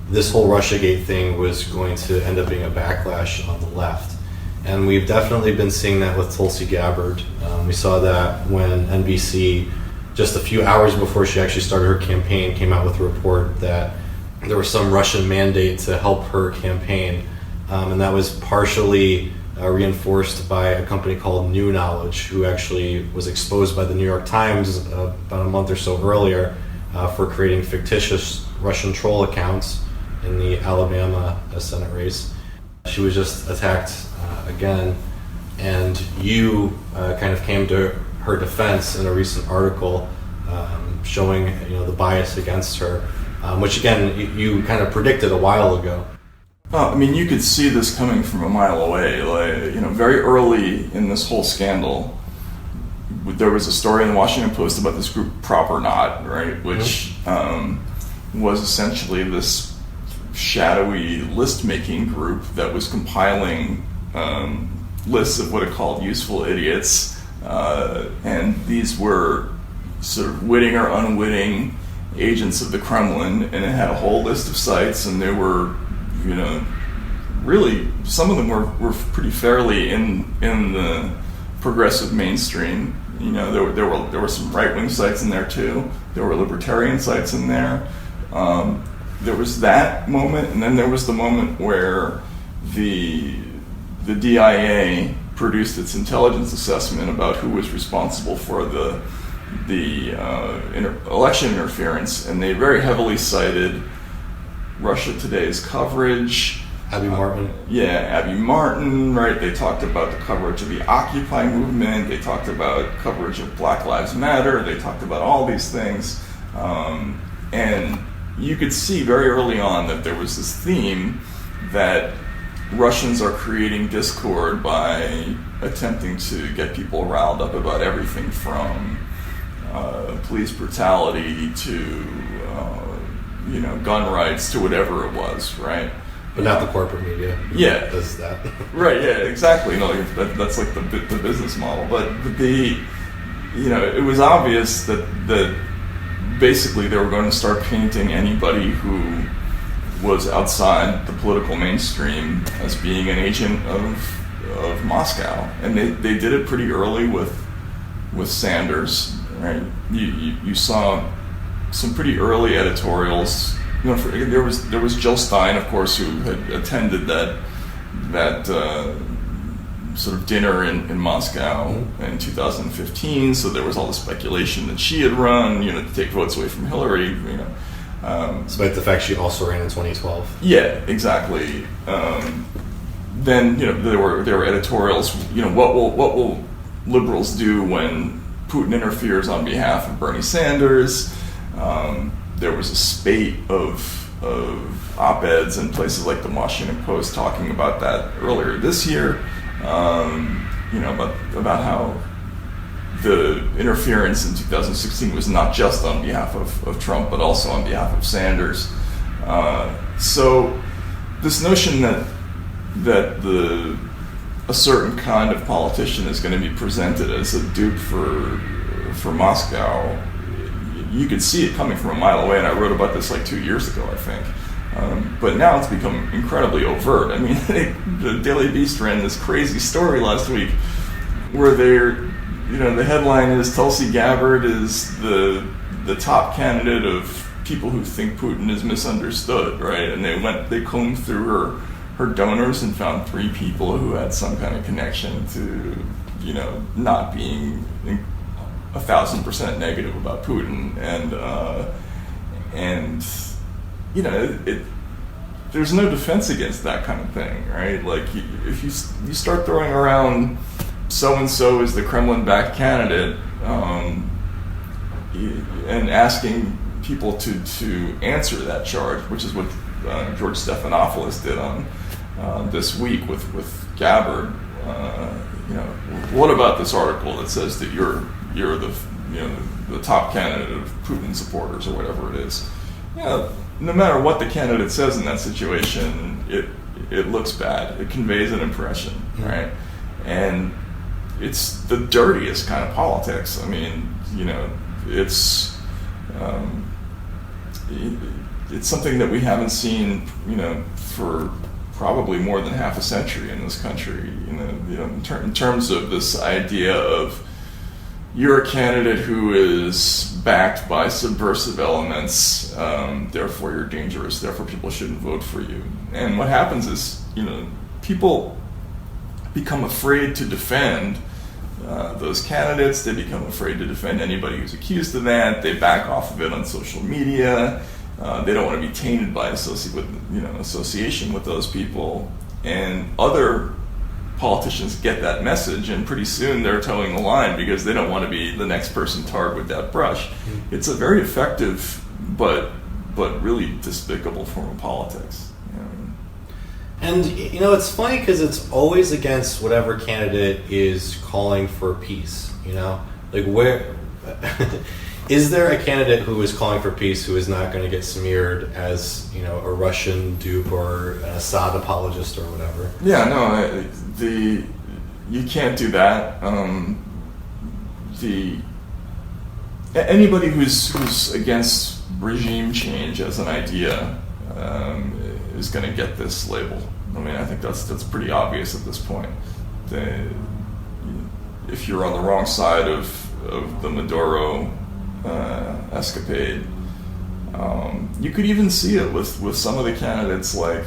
this whole RussiaGate thing was going to end up being a backlash on the left. And we've definitely been seeing that with Tulsi Gabbard. We saw that when NBC, just a few hours before she actually started her campaign, came out with a report that there was some Russian mandate to help her campaign. And that was partially reinforced by a company called New Knowledge, who actually was exposed by the New York Times about a month or so earlier for creating fictitious Russian troll accounts in the Alabama Senate race. She was just attacked again, and you kind of came to her defense in a recent article showing the bias against her, which again you kind of predicted a while ago. I mean, you could see this coming from a mile away. Very early in this whole scandal, there was a story in the Washington Post about this group Proper Not, right, which was essentially this shadowy list-making group that was compiling lists of what it called useful idiots, and these were sort of witting or unwitting agents of the Kremlin, and it had a whole list of sites, and they were, really, some of them were pretty fairly in the progressive mainstream. There were some right-wing sites in there too. There were libertarian sites in there. There was that moment, and then there was the moment where the DIA produced its intelligence assessment about who was responsible for the election interference, and they very heavily cited Russia Today's coverage. Abby Martin. Abby Martin, right? They talked about the coverage of the Occupy movement. They talked about coverage of Black Lives Matter. They talked about all these things. And you could see very early on that there was this theme that Russians are creating discord by attempting to get people riled up about everything from police brutality to gun rights to whatever it was, right? But not the corporate media. Yeah, does that. Right. Yeah. Exactly. No, that's like the business model. But it was obvious that basically they were going to start painting anybody who was outside the political mainstream as being an agent of Moscow, and they did it pretty early with Sanders. Right. You saw some pretty early editorials. There was Jill Stein, of course, who had attended that sort of dinner in Moscow in 2015. So there was all the speculation that she had run, to take votes away from Hillary. Despite the fact she also ran in 2012. Yeah, exactly. Then there were editorials. What will liberals do when Putin interferes on behalf of Bernie Sanders? There was a spate of op-eds in places like the Washington Post talking about that earlier this year, about how the interference in 2016 was not just on behalf of Trump, but also on behalf of Sanders. So this notion that a certain kind of politician is going to be presented as a dupe for Moscow, you could see it coming from a mile away, and I wrote about this like 2 years ago, I think. But now it's become incredibly overt. I mean, the Daily Beast ran this crazy story last week where the headline is Tulsi Gabbard is the top candidate of people who think Putin is misunderstood, right? And they combed through her donors and found 3 people who had some kind of connection to, not being 1,000% negative about Putin, and there's no defense against that kind of thing, right? Like if you start throwing around so and so is the Kremlin-backed candidate, and asking people to answer that charge, which is what George Stephanopoulos did on this week with Gabbard. What about this article that says that you're the top candidate of Putin supporters or whatever it is? No matter what the candidate says in that situation, it looks bad. It conveys an impression, right? And it's the dirtiest kind of politics. I mean, it's something that we haven't seen, for probably more than half a century in this country. In terms of this idea of you're a candidate who is backed by subversive elements, therefore you're dangerous, therefore people shouldn't vote for you. And what happens is, people become afraid to defend those candidates. They become afraid to defend anybody who's accused of that. They back off of it on social media. They don't want to be tainted by association with those people. And other politicians get that message, and pretty soon they're towing the line because they don't want to be the next person tarred with that brush. It's a very effective but really despicable form of politics. And it's funny because it's always against whatever candidate is calling for peace. Like where is there a candidate who is calling for peace who is not going to get smeared as a Russian dupe or an Assad apologist or whatever? Yeah, no, you can't do that. Anybody who's against regime change as an idea is going to get this label. I mean, I think that's pretty obvious at this point. If you're on the wrong side of the Maduro escapade, you could even see it with some of the candidates like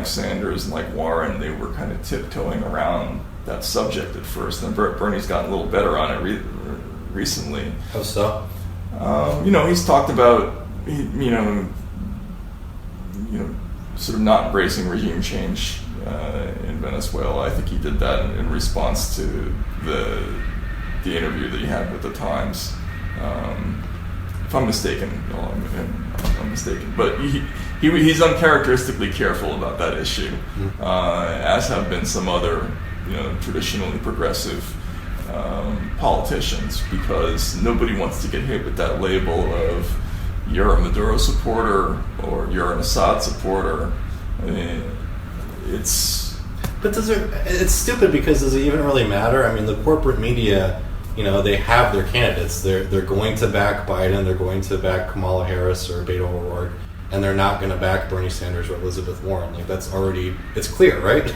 Sanders and like Warren. They were kind of tiptoeing around that subject at first, and Bernie's gotten a little better on it recently. How so? He's talked about sort of not embracing regime change in Venezuela. I think he did that in response to the interview that he had with the Times. If I'm mistaken, I'm mistaken. But he's uncharacteristically careful about that issue, as have been some other traditionally progressive politicians, because nobody wants to get hit with that label of you're a Maduro supporter or you're an Assad supporter. I mean, it's stupid because does it even really matter? I mean, the corporate media, they have their candidates. They're going to back Biden, they're going to back Kamala Harris or Beto O'Rourke, and they're not going to back Bernie Sanders or Elizabeth Warren. Like, it's clear, right?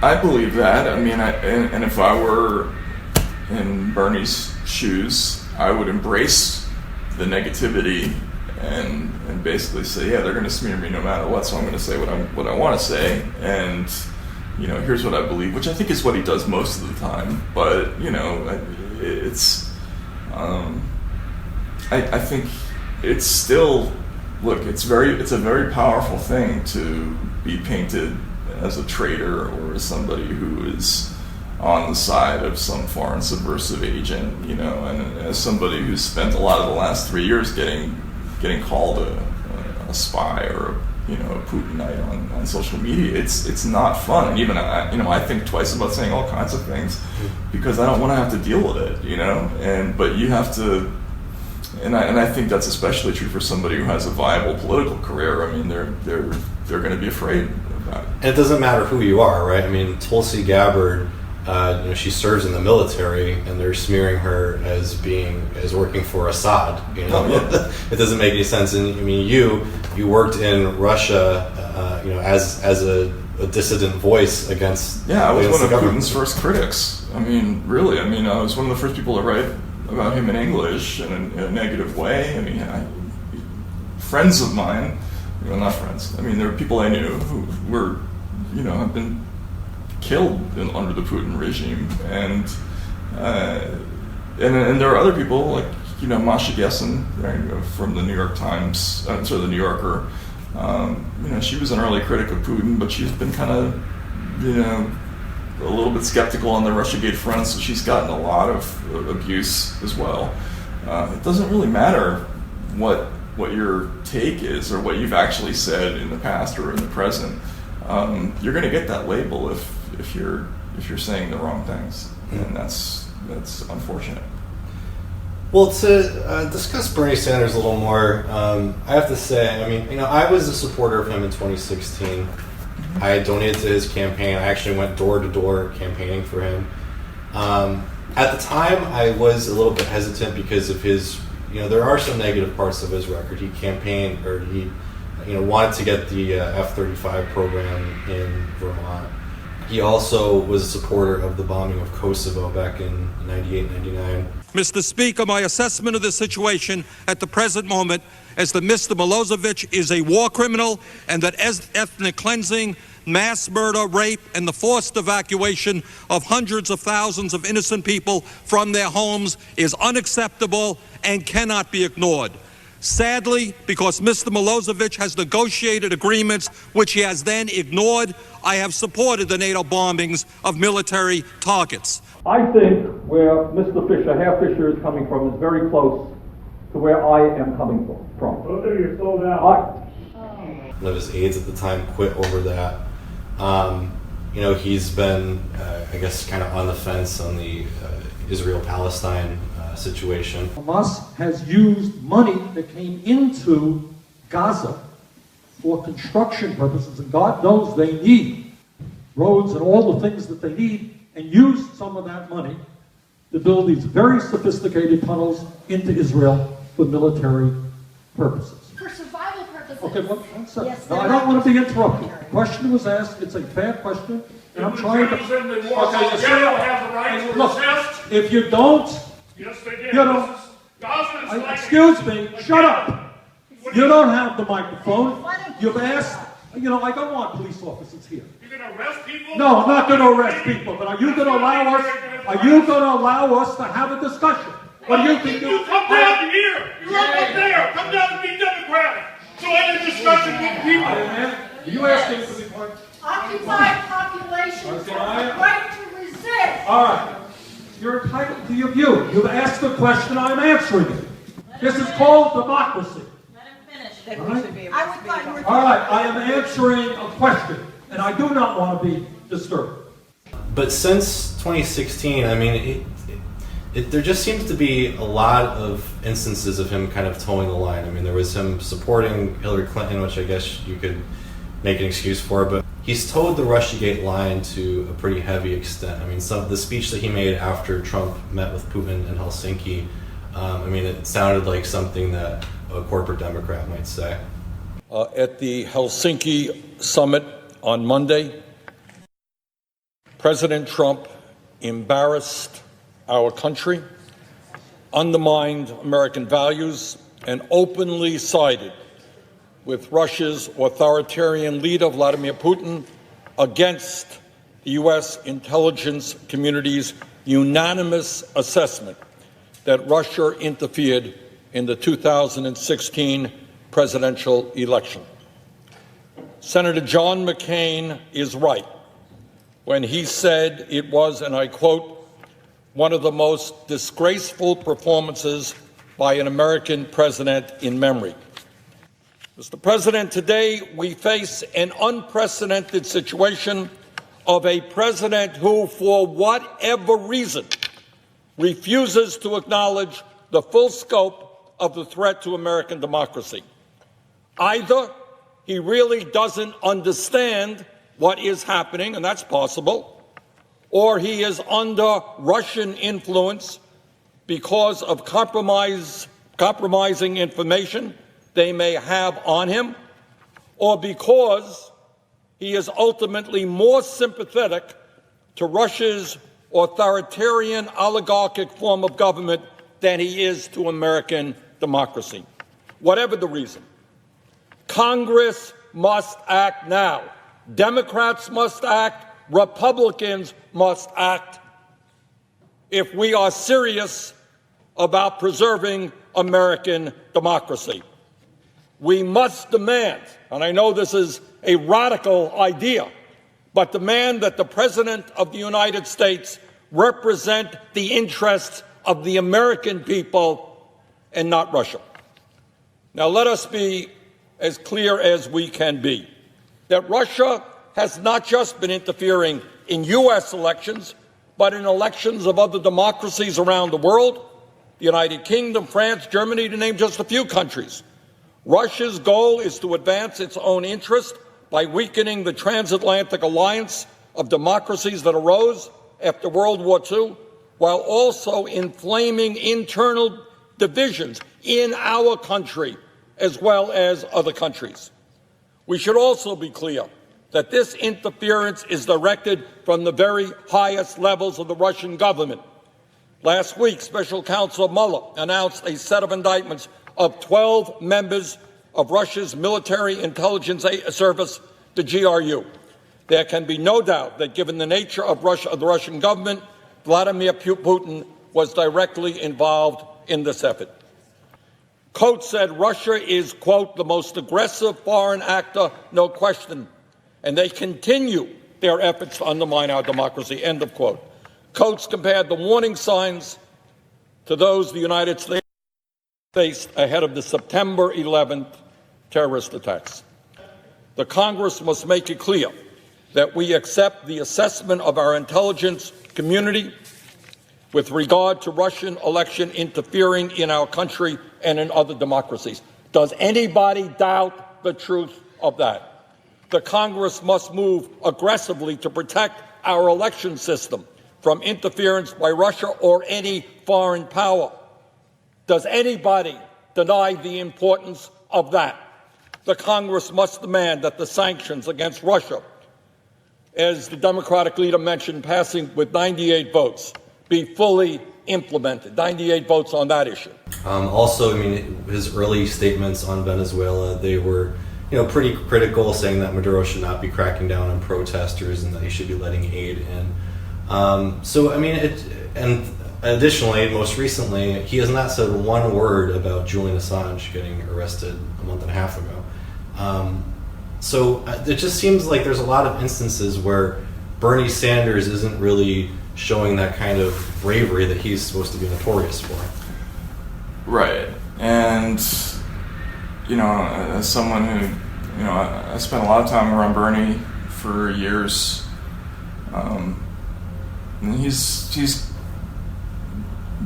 I believe that. I mean, and if I were in Bernie's shoes, I would embrace the negativity and basically say, yeah, they're going to smear me no matter what, so I'm going to say what I want to say, and here's what I believe, which I think is what he does most of the time. But it's I think it's still, it's a very powerful thing to be painted as a traitor or as somebody who is on the side of some foreign subversive agent, and as somebody who's spent a lot of the last 3 years getting called a spy or a Putinite on social media. It's not fun, and even I think twice about saying all kinds of things because I don't want to have to deal with it, but you have to, and I think that's especially true for somebody who has a viable political career. I mean, they're going to be afraid of that. And it doesn't matter who you are, right? I mean, Tulsi Gabbard, she serves in the military, and they're smearing her as working for Assad. Oh, yeah. It doesn't make any sense. And I mean, you worked in Russia, as a dissident voice against. Yeah, I was one of government. Putin's first critics. I mean, really. I mean, I was one of the first people to write about him in English in a negative way. I mean, friends of mine, not friends. I mean, there were people I knew who were, have been killed under the Putin regime, and there are other people like Masha Gessen from the New York Times, the New Yorker. She was an early critic of Putin, but she's been kind of a little bit skeptical on the RussiaGate front, so she's gotten a lot of abuse as well. It doesn't really matter what your take is or what you've actually said in the past or in the present. You're going to get that label if you're saying the wrong things, and that's unfortunate. Well, to discuss Bernie Sanders a little more, I have to say, I mean, I was a supporter of him in 2016, I donated to his campaign. I actually went door to door campaigning for him. At the time, I was a little bit hesitant because of his, there are some negative parts of his record. He campaigned, or he, wanted to get the F-35 program in Vermont. He also was a supporter of the bombing of Kosovo back in 98, 99. Mr. Speaker, my assessment of the situation at the present moment is that Mr. Milosevic is a war criminal and that ethnic cleansing, mass murder, rape, and the forced evacuation of hundreds of thousands of innocent people from their homes is unacceptable and cannot be ignored. Sadly, because Mr. Milosevic has negotiated agreements which he has then ignored, I have supported the NATO bombings of military targets. I think where Mr. Fisher, Herr Fisher, is coming from is very close to where I am coming from. Both of you sold out. One of his aides at the time quit over that. He's been, I guess, kind of on the fence on the Israel-Palestine situation. Hamas has used money that came into Gaza for construction purposes, and God knows they need roads and all the things that they need, and used some of that money to build these very sophisticated tunnels into Israel for military purposes. For survival purposes. Okay, one second. Yes, no, I don't want to be interrupted. The question was asked. It's a fair question, and I'm trying to. Look, if you don't, yes, they did. you don't. Excuse me. Shut up. You don't have the microphone. You've asked. I don't want police officers here. You're going to arrest people? No, I'm not going to arrest people. But are you going to allow us? Are you going to allow us to have a discussion? What do you think? You come down here. You're up there. Come down and be Democratic. So I have a discussion with people. Are you asking for the point? Occupied populations have the right to resist. All right. You're entitled to your view. You've asked the question. I'm answering it. This is called democracy. I would thought you were All right. I am answering a question, and I do not want to be disturbed. But since 2016, I mean, there just seems to be a lot of instances of him kind of towing the line. I mean, there was him supporting Hillary Clinton, which I guess you could make an excuse for, but he's towed the RussiaGate line to a pretty heavy extent. I mean, the speech that he made after Trump met with Putin in Helsinki, it sounded like something that a corporate Democrat might say. At the Helsinki summit on Monday, President Trump embarrassed our country, undermined American values, and openly sided with Russia's authoritarian leader, Vladimir Putin, against the U.S. intelligence community's unanimous assessment that Russia interfered in the 2016 presidential election. Senator John McCain is right when he said it was, and I quote, one of the most disgraceful performances by an American president in memory. Mr. President, today we face an unprecedented situation of a president who, for whatever reason, refuses to acknowledge the full scope of the threat to American democracy. Either he really doesn't understand what is happening, and that's possible, or he is under Russian influence because of compromising information they may have on him, or because he is ultimately more sympathetic to Russia's authoritarian oligarchic form of government than he is to American democracy. Whatever the reason, Congress must act now. Democrats must act. Republicans must act if we are serious about preserving American democracy. We must demand, and I know this is a radical idea, but demand that the President of the United States represent the interests of the American people and not Russia. Now, let us be as clear as we can be that Russia has not just been interfering in U.S. elections, but in elections of other democracies around the world, the United Kingdom, France, Germany, to name just a few countries. Russia's goal is to advance its own interest by weakening the transatlantic alliance of democracies that arose after World War II, while also inflaming internal divisions in our country as well as other countries. We should also be clear that this interference is directed from the very highest levels of the Russian government. Last week, Special Counsel Mueller announced a set of indictments of 12 members of Russia's military intelligence service, the GRU. There can be no doubt that given the nature of the Russian government, Vladimir Putin was directly involved in this effort. Coates said Russia is, quote, the most aggressive foreign actor, no question, and they continue their efforts to undermine our democracy, end of quote. Coates compared the warning signs to those the United States faced ahead of the September 11th terrorist attacks. The Congress must make it clear that we accept the assessment of our intelligence community with regard to Russian election interfering in our country and in other democracies. Does anybody doubt the truth of that? The Congress must move aggressively to protect our election system from interference by Russia or any foreign power. Does anybody deny the importance of that? The Congress must demand that the sanctions against Russia, as the Democratic leader mentioned, passing with 98 votes, be fully implemented. 98 votes on that issue. Also, I mean, his early statements on Venezuela, they were, pretty critical, saying that Maduro should not be cracking down on protesters and that he should be letting aid in. And additionally, most recently, he has not said one word about Julian Assange getting arrested a month and a half ago. It just seems like there's a lot of instances where Bernie Sanders isn't really showing that kind of bravery that he's supposed to be notorious for. Right. And, as someone who, I spent a lot of time around Bernie for years, and he's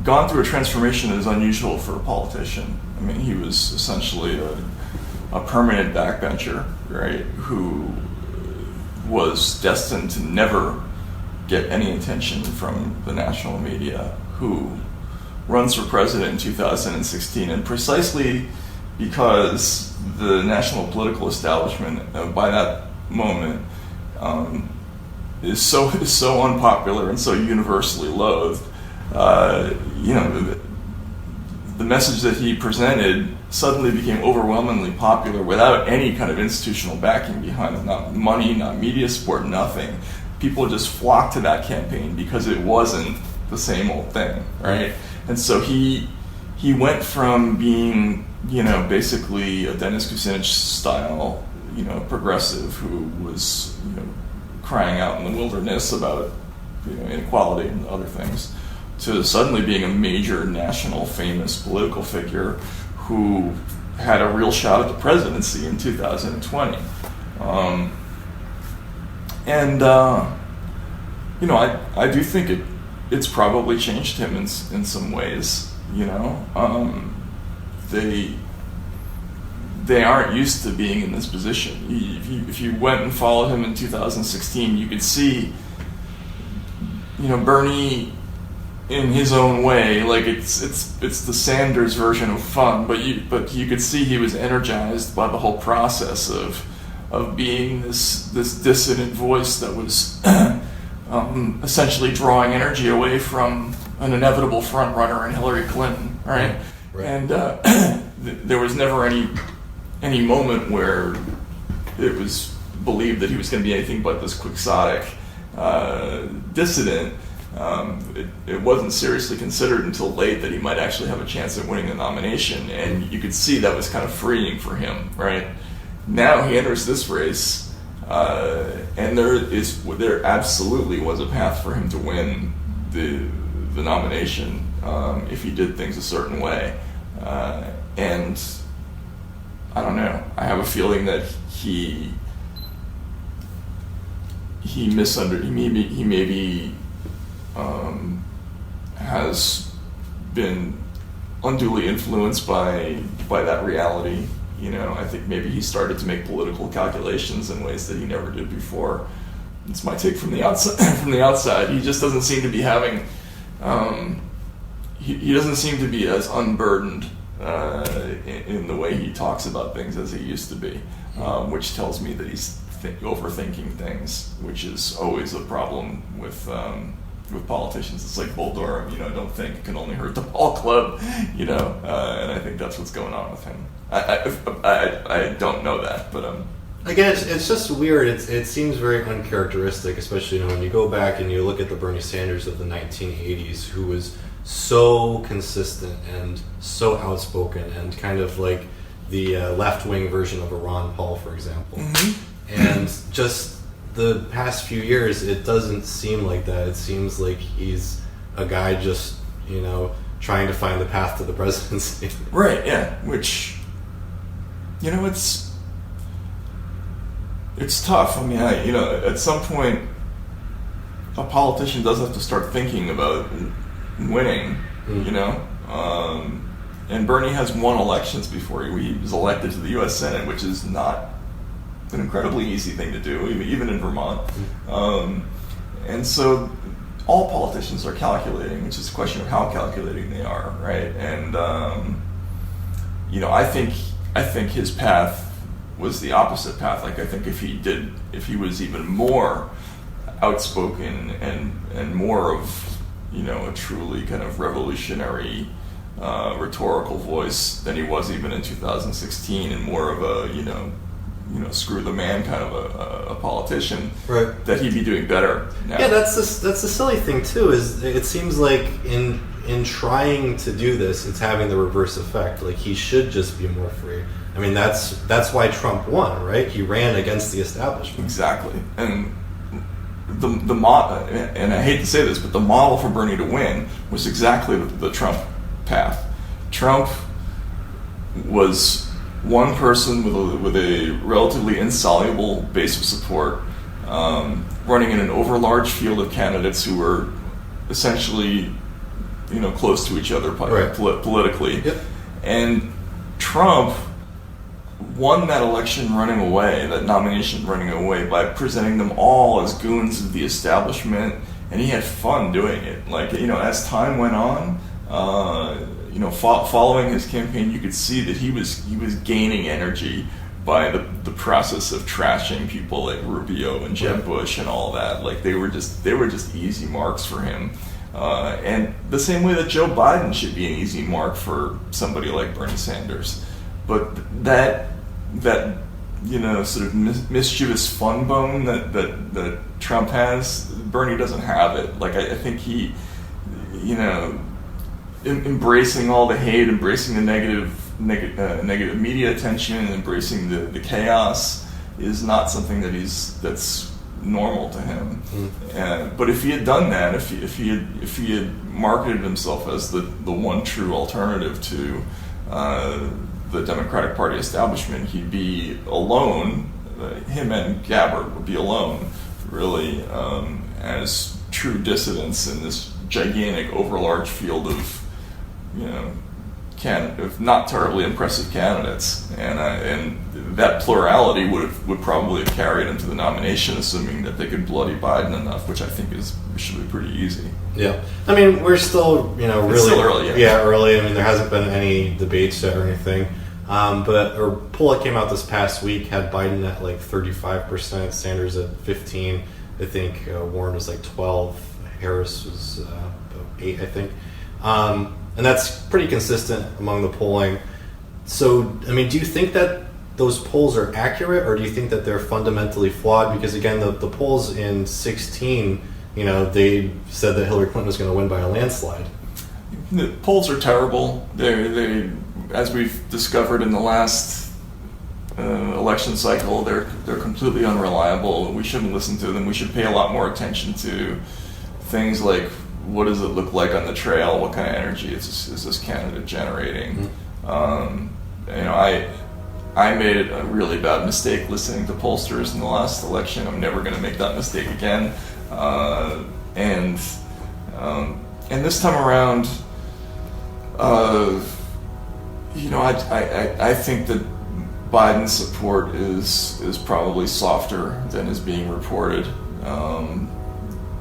gone through a transformation that is unusual for a politician. I mean, he was essentially a permanent backbencher, right, who was destined to never get any attention from the national media, who runs for president in 2016, and precisely because the national political establishment by that moment is so unpopular and so universally loathed, the message that he presented suddenly became overwhelmingly popular without any kind of institutional backing behind it, not money, not media support, nothing. People just flocked to that campaign because it wasn't the same old thing, right? And so he went from being, basically a Dennis Kucinich style, progressive who was, crying out in the wilderness about, inequality and other things, to suddenly being a major national famous political figure who had a real shot at the presidency in 2020. I do think it's probably changed him in some ways. They aren't used to being in this position. If you went and followed him in 2016, you could see, Bernie in his own way, like it's the Sanders version of fun, but you could see he was energized by the whole process of being this dissident voice that was essentially drawing energy away from an inevitable front runner in Hillary Clinton, right? And there was never any moment where it was believed that he was going to be anything but this quixotic dissident. It wasn't seriously considered until late that he might actually have a chance at winning the nomination, and you could see that was kind of freeing for him, right? Now he enters this race, and there absolutely was a path for him to win the nomination if he did things a certain way, and I don't know. I have a feeling that he maybe has been unduly influenced by that reality, I think maybe he started to make political calculations in ways that he never did before. It's my take from the outside. From the outside, he just doesn't seem to be having. He doesn't seem to be as unburdened in the way he talks about things as he used to be, which tells me that he's overthinking things, which is always a problem with politicians. It's like Bull Durham, don't think, it can only hurt the ball club, and I think that's what's going on with him. I don't know that, but again, it's just weird. It seems very uncharacteristic, especially when you go back and you look at the Bernie Sanders of the 1980s, who was so consistent and so outspoken and kind of like the left-wing version of a Ron Paul, for example. Mm-hmm. And just the past few years, it doesn't seem like that. It seems like he's a guy just, trying to find the path to the presidency. Right, yeah, which, it's tough. I mean, at some point, a politician does have to start thinking about winning, and Bernie has won elections before he was elected to the U.S. Senate, which is not an incredibly easy thing to do, even in Vermont. And so all politicians are calculating, which is a question of how calculating they are, right? And I think his path was the opposite path. Like, I think if he was even more outspoken and more of a truly kind of revolutionary rhetorical voice than he was even in 2016, and more of a screw the man kind of a politician, right, that he'd be doing better now. Yeah, that's the silly thing too, is it seems like in trying to do this, it's having the reverse effect. Like, he should just be more free. I mean, that's why Trump won, right? He ran against the establishment. Exactly. And the model, and I hate to say this, but the model for Bernie to win was exactly the Trump path. Trump was one person with a relatively insoluble base of support, running in an overlarge field of candidates who were essentially, close to each other politically. Yep. And Trump won that election running away, that nomination running away, by presenting them all as goons of the establishment, and he had fun doing it. Like, as time went on, following his campaign, you could see that he was gaining energy by the process of trashing people like Rubio and Jeb Bush and all that. Like, they were just easy marks for him. And the same way that Joe Biden should be an easy mark for somebody like Bernie Sanders. But that sort of mischievous fun bone that Trump has, Bernie doesn't have it. Like, I think he, embracing all the hate, embracing the negative media attention, and embracing the chaos is not something that's normal to him. But if he had done that, if he had marketed himself as the one true alternative to the Democratic Party establishment, he'd be alone. Him and Gabbard would be alone, really, as true dissidents in this gigantic, overlarge field of, of not terribly impressive candidates, and that plurality would probably have carried him to the nomination, assuming that they could bloody Biden enough, which I think should be pretty easy. Yeah, I mean, we're still really still early. Early. I mean, there hasn't been any debates yet or anything. But a poll that came out this past week had Biden at like 35%, Sanders at 15%. I think Warren was like 12%, Harris was about 8%, I think. And that's pretty consistent among the polling. So, I mean, do you think that those polls are accurate, or do you think that they're fundamentally flawed? Because again, the polls in 2016, they said that Hillary Clinton was going to win by a landslide. The polls are terrible. They as we've discovered in the last election cycle, they're completely unreliable. We shouldn't listen to them. We should pay a lot more attention to things like, what does it look like on the trail? What kind of energy is this candidate generating? I made a really bad mistake listening to pollsters in the last election. I'm never going to make that mistake again. And this time around, I think that Biden's support is probably softer than is being reported.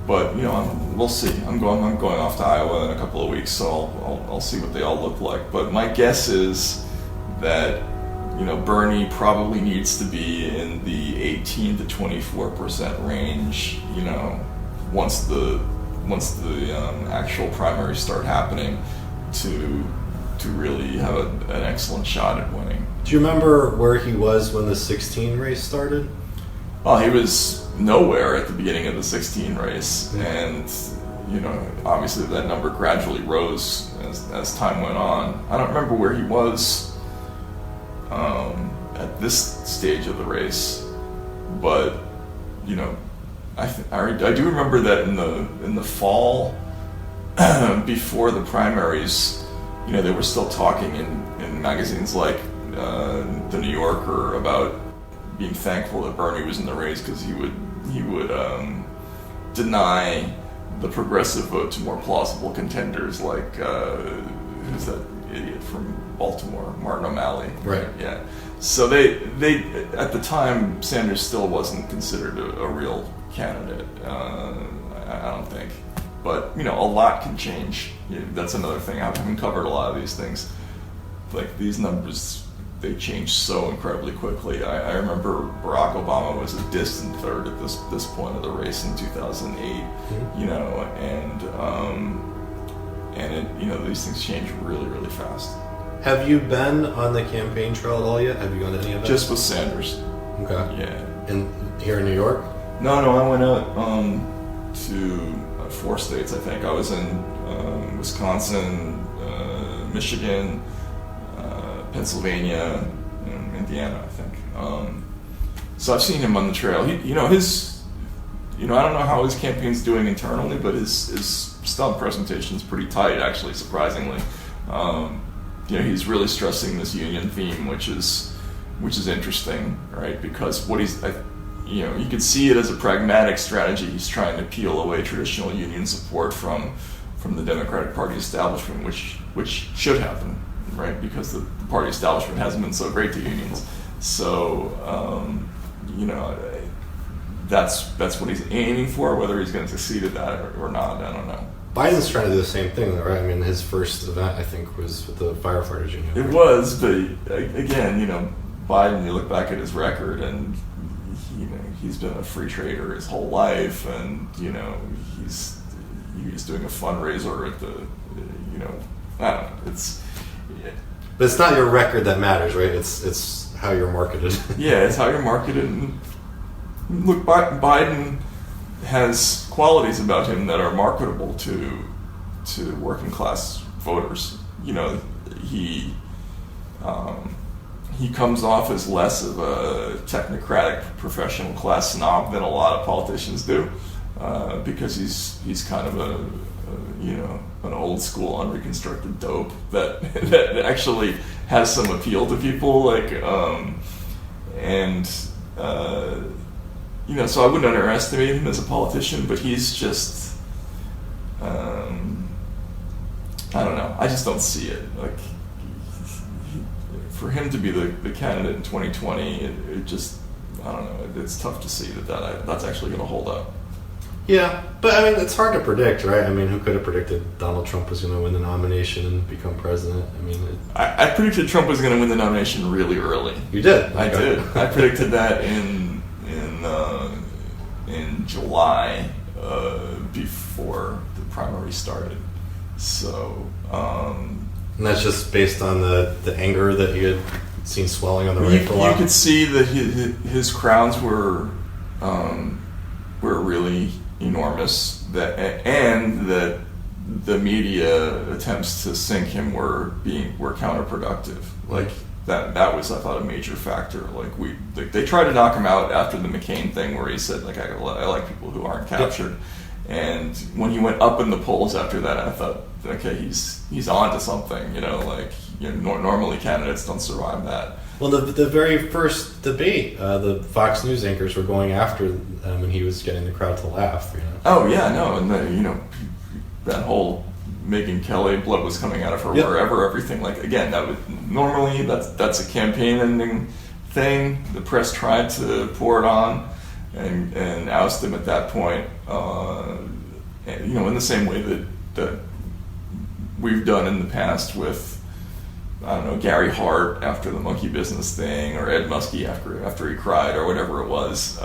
But we'll see. I'm going off to Iowa in a couple of weeks, so I'll see what they all look like. But my guess is that Bernie probably needs to be in the 18 to 24% range. Once the actual primaries start happening, to really have an excellent shot at winning. Do you remember where he was when the 16 race started? Well, he was nowhere at the beginning of the 16 race, and obviously that number gradually rose as time went on. I don't remember where he was at this stage of the race, but I do remember that in the fall before the primaries, they were still talking in magazines like the New Yorker about being thankful that Bernie was in the race because he would deny the progressive vote to more plausible contenders like who's that idiot from Baltimore, Martin O'Malley. Right. Yeah. So they at the time Sanders still wasn't considered a real candidate. I don't think. But a lot can change. That's another thing. I haven't covered a lot of these things. Like these numbers, they change so incredibly quickly. I remember Barack Obama was a distant third at this point of the race in 2008. And these things change really, really fast. Have you been on the campaign trail at all yet? Have you gone to any of it? Just with Sanders. Okay. Yeah. Here in New York? No, I went out to 4 states, I think. I was in Wisconsin, Michigan, Pennsylvania, and Indiana, I think. So I've seen him on the trail. I don't know how his campaign's doing internally, but his stump presentation's pretty tight, actually, surprisingly. He's really stressing this union theme, which is interesting, right? Because what you could see it as a pragmatic strategy. He's trying to peel away traditional union support from the Democratic Party establishment, which should happen, right? Because the party establishment hasn't been so great to unions. So, that's what he's aiming for. Whether he's going to succeed at that or not, I don't know. Biden's trying to do the same thing, though, right? I mean, his first event, I think, was with the firefighters union. It was, but again, Biden, you look back at his record, and he's been a free trader his whole life, and he's doing a fundraiser at the, I don't know. But it's not your record that matters, right? It's how you're marketed. Yeah, it's how you're marketed. And look, Biden has qualities about him that are marketable to working class voters. He comes off as less of a technocratic professional class snob than a lot of politicians do, because he's kind of an old school unreconstructed dope that actually has some appeal to people, so I wouldn't underestimate him as a politician, but he's just, I don't know, I just don't see it. For him to be the candidate in 2020, it just, I don't know, it's tough to see that's actually going to hold up. Yeah, but I mean, it's hard to predict, right? I mean, who could have predicted Donald Trump was going to win the nomination and become president? I mean, I predicted Trump was going to win the nomination really early. You did? I did. I predicted that in July, before the primary started. So, and that's just based on the anger that you had seen swelling on the right for a while? You could see that his crowds were really enormous, and that the media attempts to sink him were counterproductive. That was, I thought, a major factor. They tried to knock him out after the McCain thing, where he said, I like people who aren't captured. And when he went up in the polls after that, I thought, okay, he's on to something. Normally candidates don't survive that. Well, the very first debate, the Fox News anchors were going after him, and he was getting the crowd to laugh. Oh yeah, no, and that whole Megyn Kelly, blood was coming out of her wherever, everything. Again, that would normally that's a campaign ending thing. The press tried to pour it on and oust him at that point. In the same way that we've done in the past with, I don't know, Gary Hart after the monkey business thing, or Ed Muskie after he cried, or whatever it was.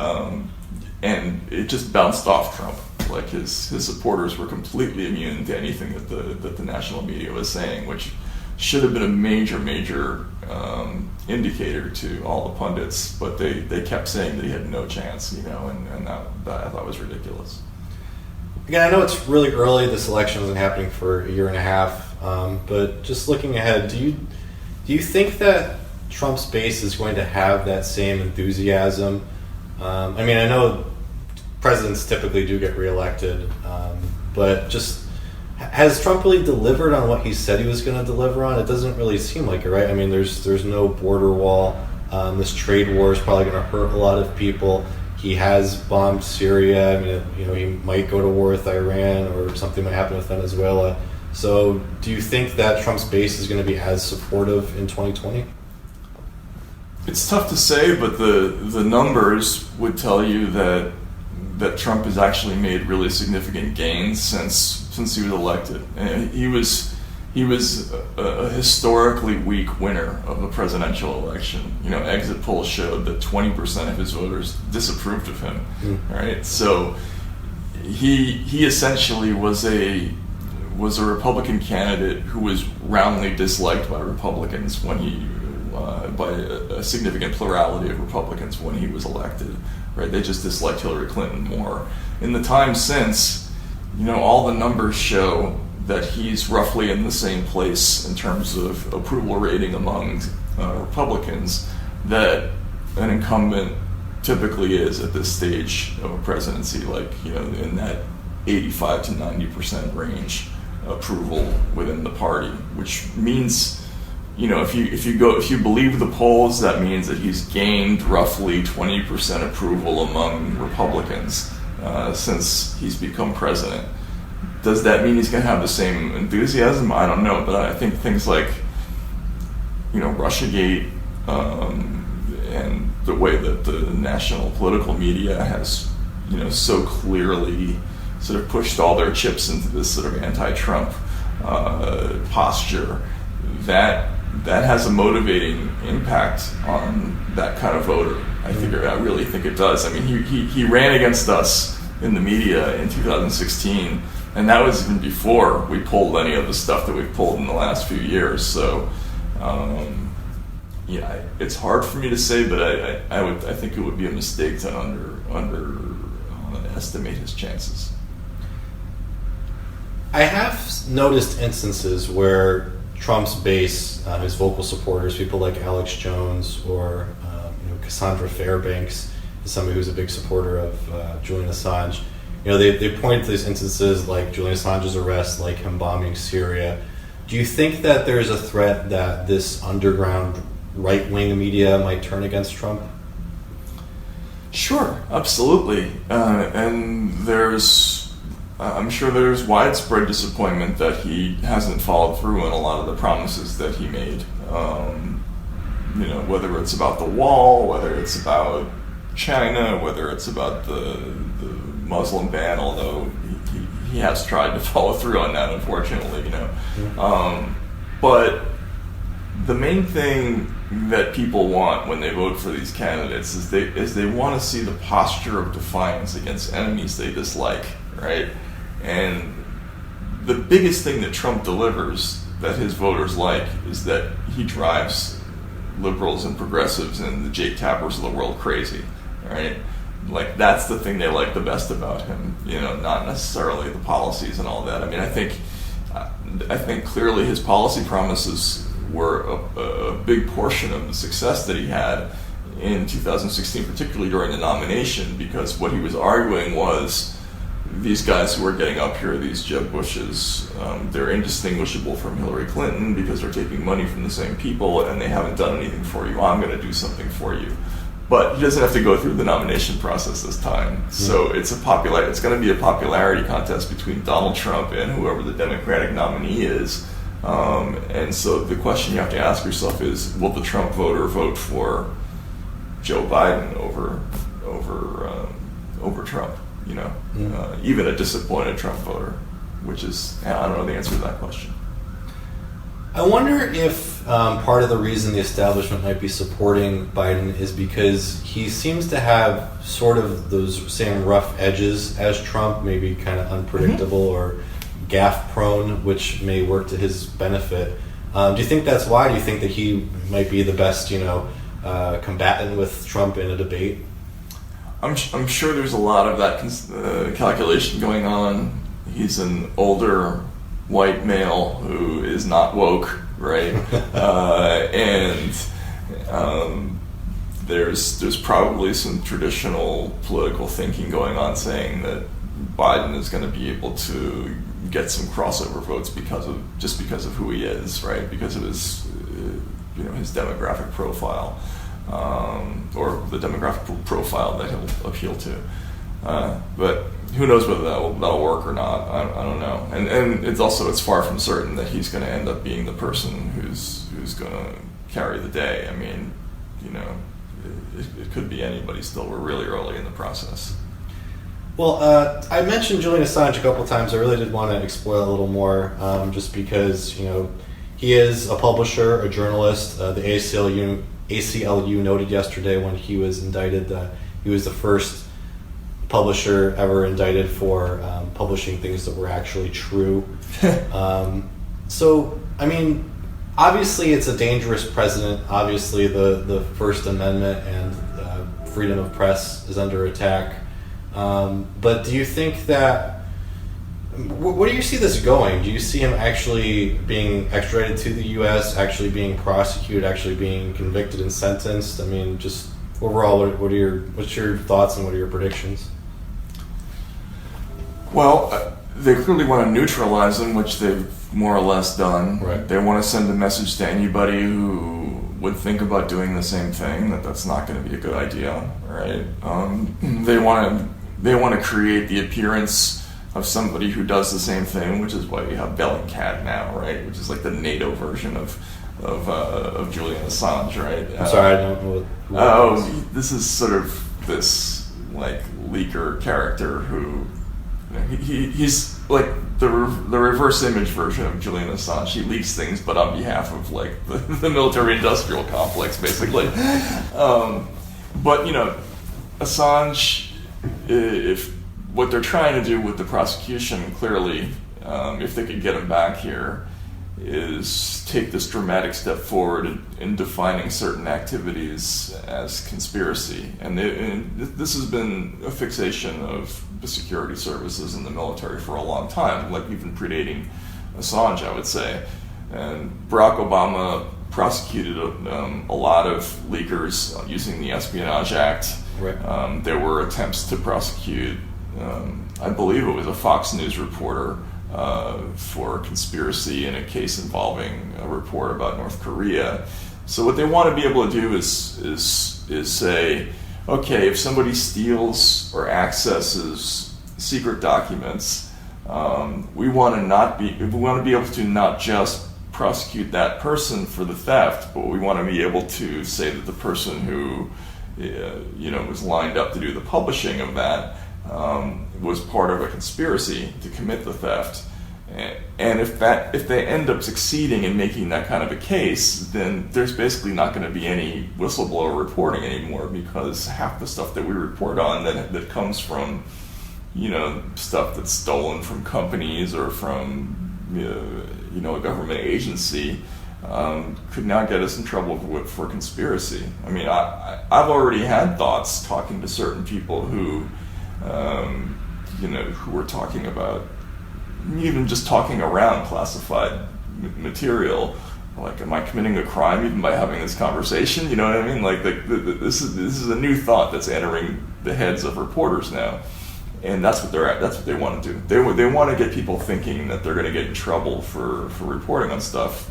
And it just bounced off Trump. Like his supporters were completely immune to anything that the national media was saying, which should have been a major indicator to all the pundits. But they kept saying that he had no chance, and that I thought was ridiculous. Again, I know it's really early. This election isn't happening for a year and a half. But just looking ahead, do you think that Trump's base is going to have that same enthusiasm? I know presidents typically do get reelected, but just has Trump really delivered on what he said he was going to deliver on? It doesn't really seem like it, right? There's no border wall. This trade war is probably going to hurt a lot of people. He has bombed Syria. He might go to war with Iran, or something might happen with Venezuela. So do you think that Trump's base is going to be as supportive in 2020? It's tough to say, but the numbers would tell you that Trump has actually made really significant gains since he was elected. And he was a historically weak winner of the presidential election. Exit polls showed that 20% of his voters disapproved of him. Right? So he essentially was a Republican candidate who was roundly disliked by Republicans by a significant plurality of Republicans when he was elected. Right? They just disliked Hillary Clinton more. In the time since, all the numbers show that he's roughly in the same place in terms of approval rating among Republicans that an incumbent typically is at this stage of a presidency, in that 85 to 90% range approval within the party, which means, if you believe the polls, that means that he's gained roughly 20% approval among Republicans since he's become president. Does that mean he's going to have the same enthusiasm? I don't know, but I think things like, RussiaGate and the way that the national political media has, so clearly sort of pushed all their chips into this sort of anti-Trump posture, that has a motivating impact on that kind of voter. I really think it does. He ran against us in the media in 2016, and that was even before we pulled any of the stuff that we've pulled in the last few years. So, it's hard for me to say, but I think it would be a mistake to underestimate his chances. I have noticed instances where Trump's base, his vocal supporters, people like Alex Jones or Cassandra Fairbanks, is somebody who's a big supporter of Julian Assange. They point to these instances like Julian Assange's arrest, like him bombing Syria. Do you think that there's a threat that this underground right-wing media might turn against Trump? Sure, absolutely. And I'm sure there's widespread disappointment that he hasn't followed through on a lot of the promises that he made. Whether it's about the wall, whether it's about China, whether it's about the Muslim ban, although he has tried to follow through on that, unfortunately. But the main thing that people want when they vote for these candidates is they want to see the posture of defiance against enemies they dislike, right? And the biggest thing that Trump delivers that his voters like is that he drives liberals and progressives and the Jake Tappers of the world crazy, right? That's the thing they like the best about him, not necessarily the policies and all that. I think clearly his policy promises were a big portion of the success that he had in 2016, particularly during the nomination, because what he was arguing was these guys who are getting up here, these Jeb Bushes, they're indistinguishable from Hillary Clinton because they're taking money from the same people and they haven't done anything for you. I'm going to do something for you. But he doesn't have to go through the nomination process this time. So it's going to be a popularity contest between Donald Trump and whoever the Democratic nominee is. And so the question you have to ask yourself is, will the Trump voter vote for Joe Biden over Trump. Even a disappointed Trump voter, which is, I don't know the answer to that question. I wonder if part of the reason the establishment might be supporting Biden is because he seems to have sort of those same rough edges as Trump, maybe kind of unpredictable or gaffe prone, which may work to his benefit. Do you think that's why? Do you think that he might be the best, combatant with Trump in a debate? I'm sure there's a lot of that calculation going on. He's an older white male who is not woke, right? There's probably some traditional political thinking going on saying that Biden is going to be able to get some crossover votes because of who he is, right? Because of his his demographic profile, or the demographic profile that he'll appeal to. But who knows whether that'll work or not? I don't know. And it's far from certain that he's going to end up being the person who's going to carry the day. I mean, it could be anybody still. We're really early in the process. Well, I mentioned Julian Assange a couple times. I really did want to explore a little more, just because he is a publisher, a journalist. The ACLU noted yesterday when he was indicted that he was the first publisher ever indicted for publishing things that were actually true. So, I mean, obviously it's a dangerous precedent. Obviously the First Amendment and freedom of press is under attack. But do you think that, where do you see this going? Do you see him actually being extradited to the U.S., actually being prosecuted, actually being convicted and sentenced? I mean, just overall, what's your thoughts and what are your predictions? Well, they clearly want to neutralize him, which they've more or less done. Right. They want to send a message to anybody who would think about doing the same thing, that's not going to be a good idea, right? They want to create the appearance of somebody who does the same thing, which is why we have Bellingcat now, right? Which is like the NATO version of Julian Assange, right? I'm sorry, I don't know what this is sort of this like leaker character who he's like the reverse image version of Julian Assange. He leaks things, but on behalf of like the military-industrial complex, basically. But Assange, if what they're trying to do with the prosecution, clearly, if they could get him back here, is take this dramatic step forward in defining certain activities as conspiracy. And this has been a fixation of the security services and the military for a long time, like even predating Assange, I would say. And Barack Obama prosecuted a lot of leakers using the Espionage Act. Right. There were attempts to prosecute, I believe it was a Fox News reporter, for conspiracy in a case involving a report about North Korea. So what they want to be able to do is say, okay, if somebody steals or accesses secret documents, we want to be able to not just prosecute that person for the theft, but we want to be able to say that the person who was lined up to do the publishing of that was part of a conspiracy to commit the theft. And if they end up succeeding in making that kind of a case, then there's basically not going to be any whistleblower reporting anymore, because half the stuff that we report on that comes from stuff that's stolen from companies or from a government agency could now get us in trouble for conspiracy. I mean, I've already had thoughts talking to certain people who were talking about even just talking around classified material. Like, am I committing a crime even by having this conversation? You know what I mean? Like, this is a new thought that's entering the heads of reporters now, and that's what they want to do. They want to get people thinking that they're going to get in trouble for reporting on stuff.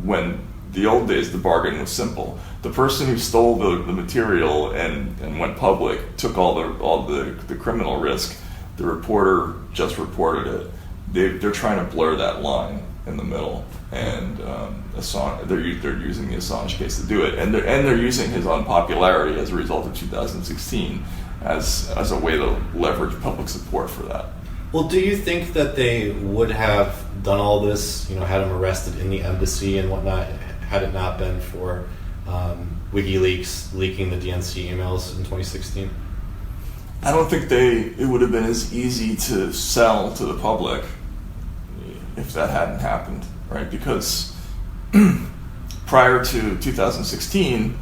When the old days, the bargain was simple. The person who stole the material and went public took all the criminal risk. The reporter just reported it. They're trying to blur that line. in the middle, and Assange, they're using the Assange case to do it, and they're using his unpopularity as a result of 2016 as a way to leverage public support for that. Well, do you think that they would have done all this, had him arrested in the embassy and whatnot, had it not been for WikiLeaks leaking the DNC emails in 2016? I don't think it would have been as easy to sell to the public if that hadn't happened, right? Because prior to 2016,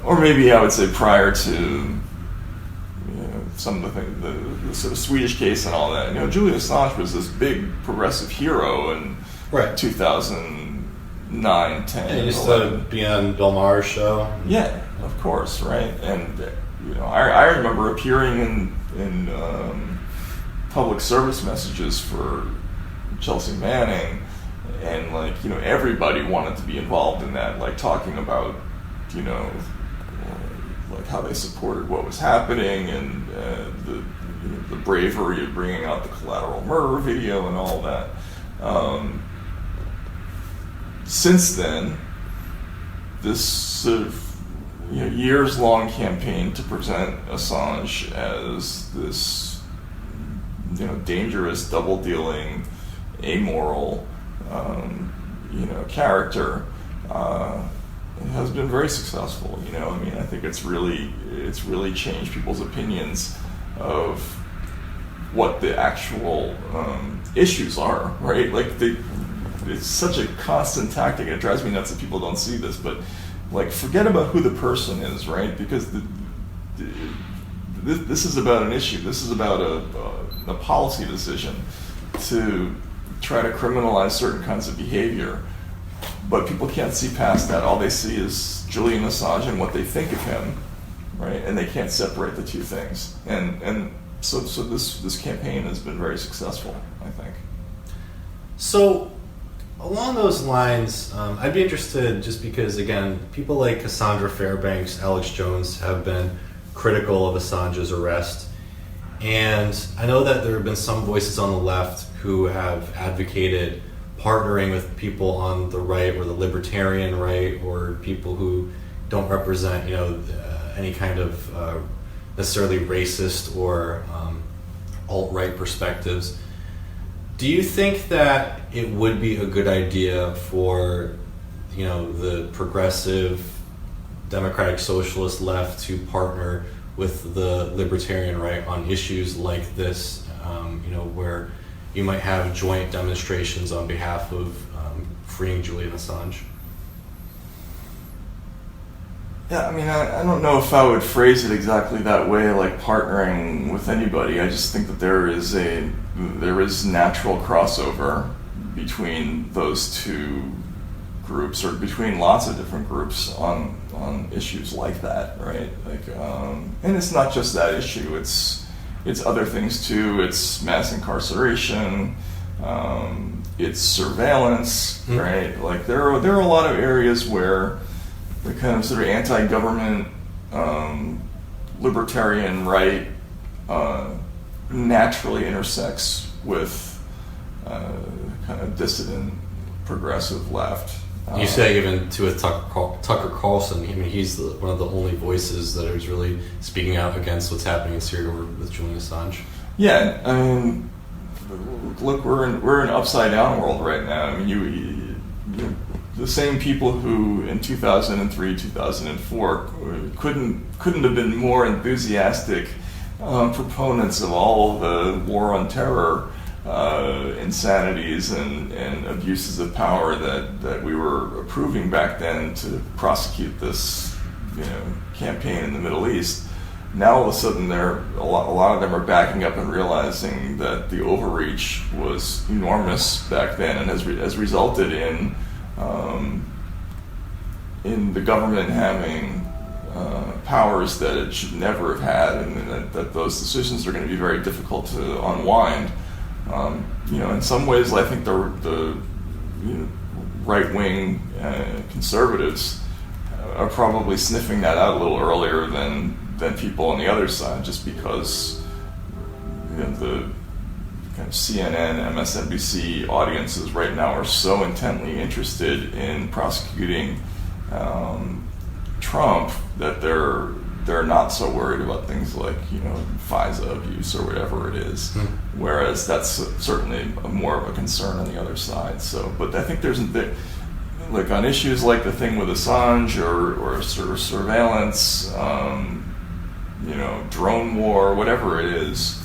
or maybe I would say prior to some of the things, the sort of Swedish case and all that, Julian Assange was this big progressive hero in 2009, 10. Yeah, he used to be on Bill Maher's show. Yeah, of course, right? And I remember appearing in public service messages for Chelsea Manning, and everybody wanted to be involved in that, talking about how they supported what was happening, and the bravery of bringing out the collateral murder video and all that. Since then, this sort of years-long campaign to present Assange as this dangerous, double-dealing, amoral character has been very successful. I think it's really changed people's opinions of what the actual issues are, right? It's such a constant tactic. It drives me nuts that people don't see this, but forget about who the person is, right? Because this is about an issue. This is about a policy decision to try to criminalize certain kinds of behavior. But people can't see past that. All they see is Julian Assange and what they think of him, right? And they can't separate the two things. And so this campaign has been very successful, I think. So along those lines, I'd be interested, just because, again, people like Cassandra Fairbanks, Alex Jones have been critical of Assange's arrest. And I know that there have been some voices on the left who have advocated partnering with people on the right, or the libertarian right, or people who don't represent, any kind of necessarily racist or alt-right perspectives. Do you think that it would be a good idea for, the progressive democratic socialist left to partner with the libertarian right on issues like this, where you might have joint demonstrations on behalf of freeing Julian Assange? Yeah, I don't know if I would phrase it exactly that way, like partnering with anybody. I just think that there is natural crossover between those two groups, or between lots of different groups on issues like that, right? And it's not just that issue. It's other things too. It's mass incarceration. It's surveillance, right? There are a lot of areas where the kind of sort of anti-government, libertarian right naturally intersects with kind of dissident, progressive left. You say even to a Tucker Carlson, he's one of the only voices that is really speaking out against what's happening in Syria with Julian Assange. Yeah, look, we're in an upside down world right now. You the same people who in 2003, 2004 couldn't have been more enthusiastic proponents of all the war on terror insanities and abuses of power that we were approving back then to prosecute this campaign in the Middle East. Now all of a sudden a lot of them are backing up and realizing that the overreach was enormous back then, and has resulted in the government having powers that it should never have had, and that those decisions are going to be very difficult to unwind. In some ways, I think the right-wing conservatives are probably sniffing that out a little earlier than people on the other side, just because the kind of CNN, MSNBC audiences right now are so intently interested in prosecuting Trump that they're not so worried about things like, FISA abuse or whatever it is. Whereas that's certainly more of a concern on the other side. So, but I think like on issues like the thing with Assange or sort of surveillance, drone war, whatever it is,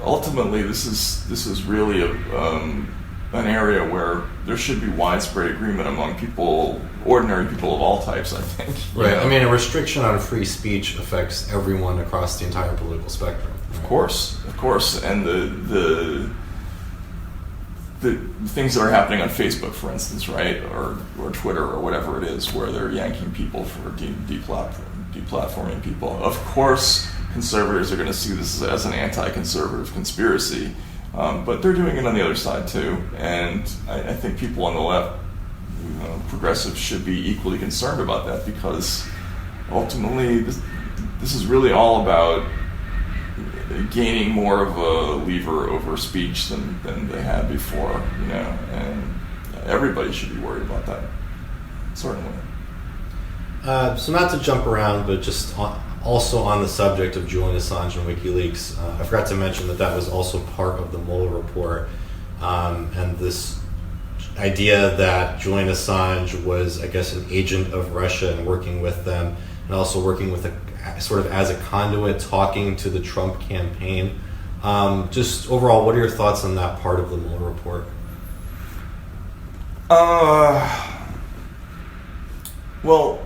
ultimately this is really an area where there should be widespread agreement among people, ordinary people of all types, I think. Right. I mean, a restriction on free speech affects everyone across the entire political spectrum. Right? Of course. And the things that are happening on Facebook, for instance, right, or Twitter or whatever it is, where they're yanking people for deplatforming people. Of course, conservatives are going to see this as an anti-conservative conspiracy, but they're doing it on the other side too. And I think people on the left, progressives, should be equally concerned about that, because ultimately this is really all about gaining more of a lever over speech than they had before, and everybody should be worried about that, certainly. So not to jump around, but just also on the subject of Julian Assange and WikiLeaks, I forgot to mention that was also part of the Mueller Report, and this idea that Julian Assange was, I guess, an agent of Russia and working with them, and also working with sort of as a conduit, talking to the Trump campaign. Just overall, what are your thoughts on that part of the Mueller Report? Well,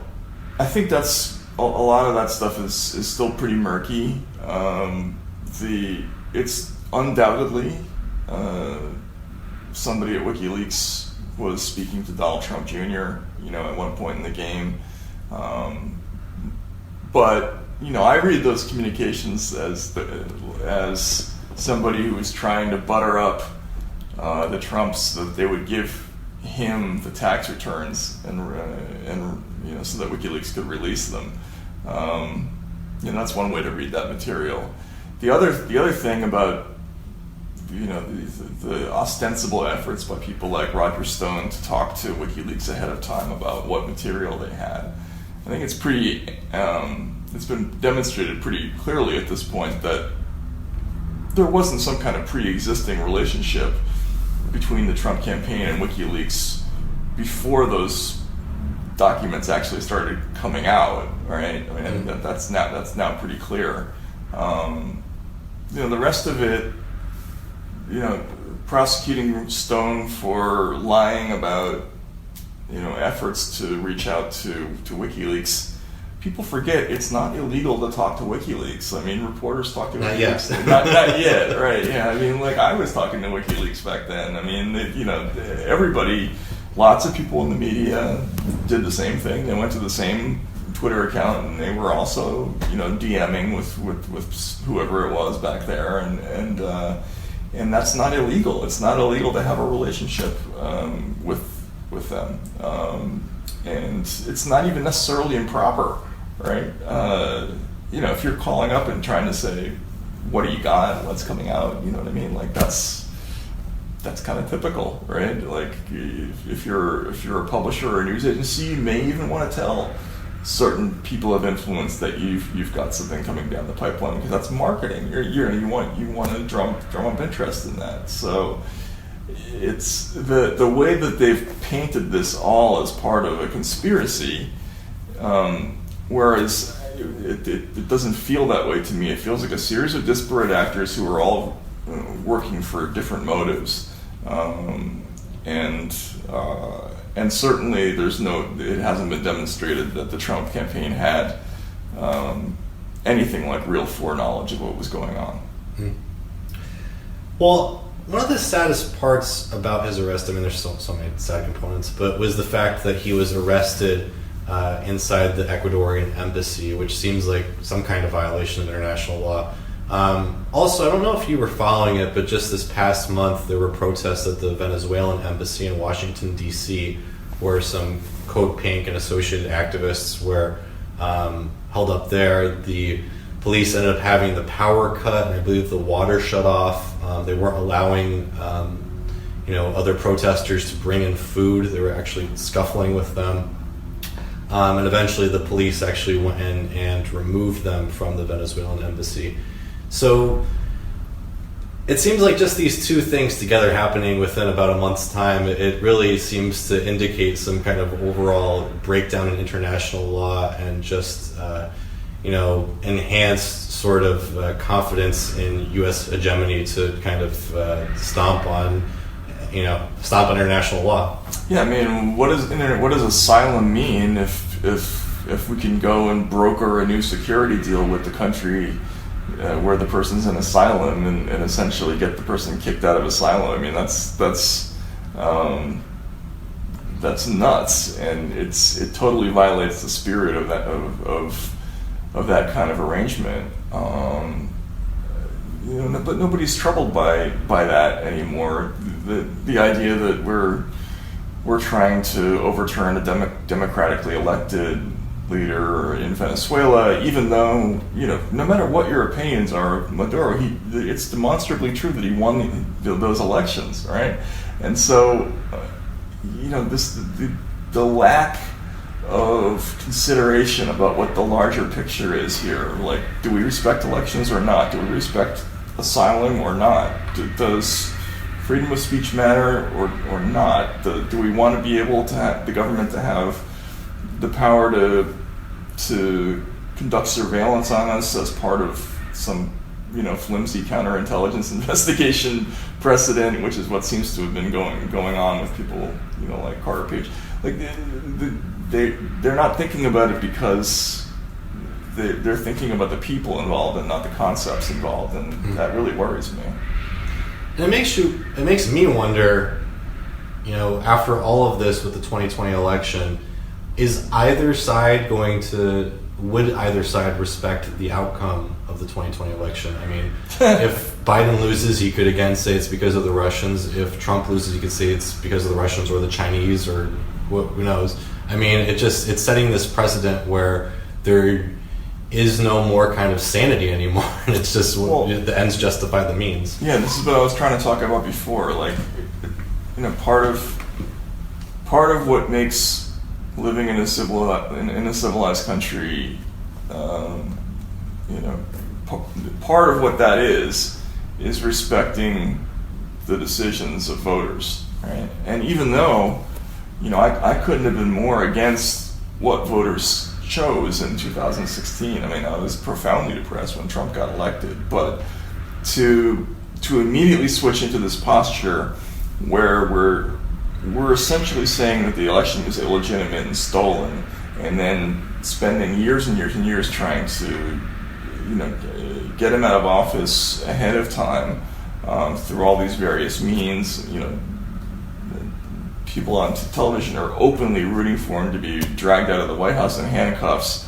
I think that's a lot of that stuff is still pretty murky. It's undoubtedly somebody at WikiLeaks was speaking to Donald Trump Jr. At one point in the game. But I read those communications as somebody who was trying to butter up the Trumps so that they would give him the tax returns and so that WikiLeaks could release them. That's one way to read that material. The other thing about the ostensible efforts by people like Roger Stone to talk to WikiLeaks ahead of time about what material they had, I think it's pretty. It's been demonstrated pretty clearly at this point that there wasn't some kind of pre-existing relationship between the Trump campaign and WikiLeaks before those documents actually started coming out, right? I mean, that's now pretty clear. The rest of it, prosecuting Stone for lying about, efforts to reach out to WikiLeaks. People forget it's not illegal to talk to WikiLeaks. I mean, reporters talk to WikiLeaks. Not yet, right? Yeah, I mean, I was talking to WikiLeaks back then. I mean, everybody, lots of people in the media did the same thing. They went to the same Twitter account, and they were also, DMing with whoever it was back there, and that's not illegal. It's not illegal to have a relationship with them, and it's not even necessarily improper. Right? If you're calling up and trying to say, what do you got? What's coming out? You know what I mean? That's kind of typical, right? Like if you're a publisher or a news agency, you may even want to tell certain people of influence that you've got something coming down the pipeline, because that's marketing. You want to drum up interest in that. So it's the way that they've painted this all as part of a conspiracy. Whereas it doesn't feel that way to me. It feels like a series of disparate actors who are all working for different motives, and certainly it hasn't been demonstrated that the Trump campaign had anything like real foreknowledge of what was going on. Well, one of the saddest parts about his arrest, I mean, there's so many sad components, but was the fact that he was arrested inside the Ecuadorian embassy, which seems like some kind of violation of international law. Also, I don't know if you were following it, but just this past month there were protests at the Venezuelan embassy in Washington, D.C., where some Code Pink and associated activists were held up there. The police ended up having the power cut, and I believe the water shut off. They weren't allowing other protesters to bring in food. They were actually scuffling with them. And eventually the police actually went in and removed them from the Venezuelan embassy. So it seems like just these two things together happening within about a month's time, it really seems to indicate some kind of overall breakdown in international law and just, enhanced sort of confidence in U.S. hegemony to kind of stomp on international law. Yeah, I mean, what does asylum mean if we can go and broker a new security deal with the country where the person's in asylum and essentially get the person kicked out of asylum? I mean, that's nuts, and it totally violates the spirit of that kind of arrangement. But nobody's troubled by that anymore. The idea that we're trying to overturn a democratically elected leader in Venezuela, even though, no matter what your opinions are of Maduro, it's demonstrably true that he won those elections, right? And so, the lack of consideration about what the larger picture is here, like, do we respect elections or not? Do we respect asylum or not? Does freedom of speech matter or not? Do we want to be able to have the government to have the power to conduct surveillance on us as part of some flimsy counterintelligence investigation precedent, which is what seems to have been going on with people like Carter Page? Like they're not thinking about it because they're thinking about the people involved and not the concepts involved, and that really worries me. And it makes me wonder, after all of this with the 2020 election, would either side respect the outcome of the 2020 election? I mean, if Biden loses, he could again say it's because of the Russians. If Trump loses, he could say it's because of the Russians or the Chinese or who knows. I mean, it's setting this precedent where there is no more kind of sanity anymore, and it's just the ends justify the means. Yeah, this is what I was trying to talk about before. Like, part of what makes living in a civilized country, part of what that is respecting the decisions of voters, right? And even though, I couldn't have been more against what voters chose in 2016. I mean, I was profoundly depressed when Trump got elected, but to immediately switch into this posture where we're essentially saying that the election is illegitimate and stolen, and then spending years and years and years trying to get him out of office ahead of time through all these various means. People on television are openly rooting for him to be dragged out of the White House in handcuffs.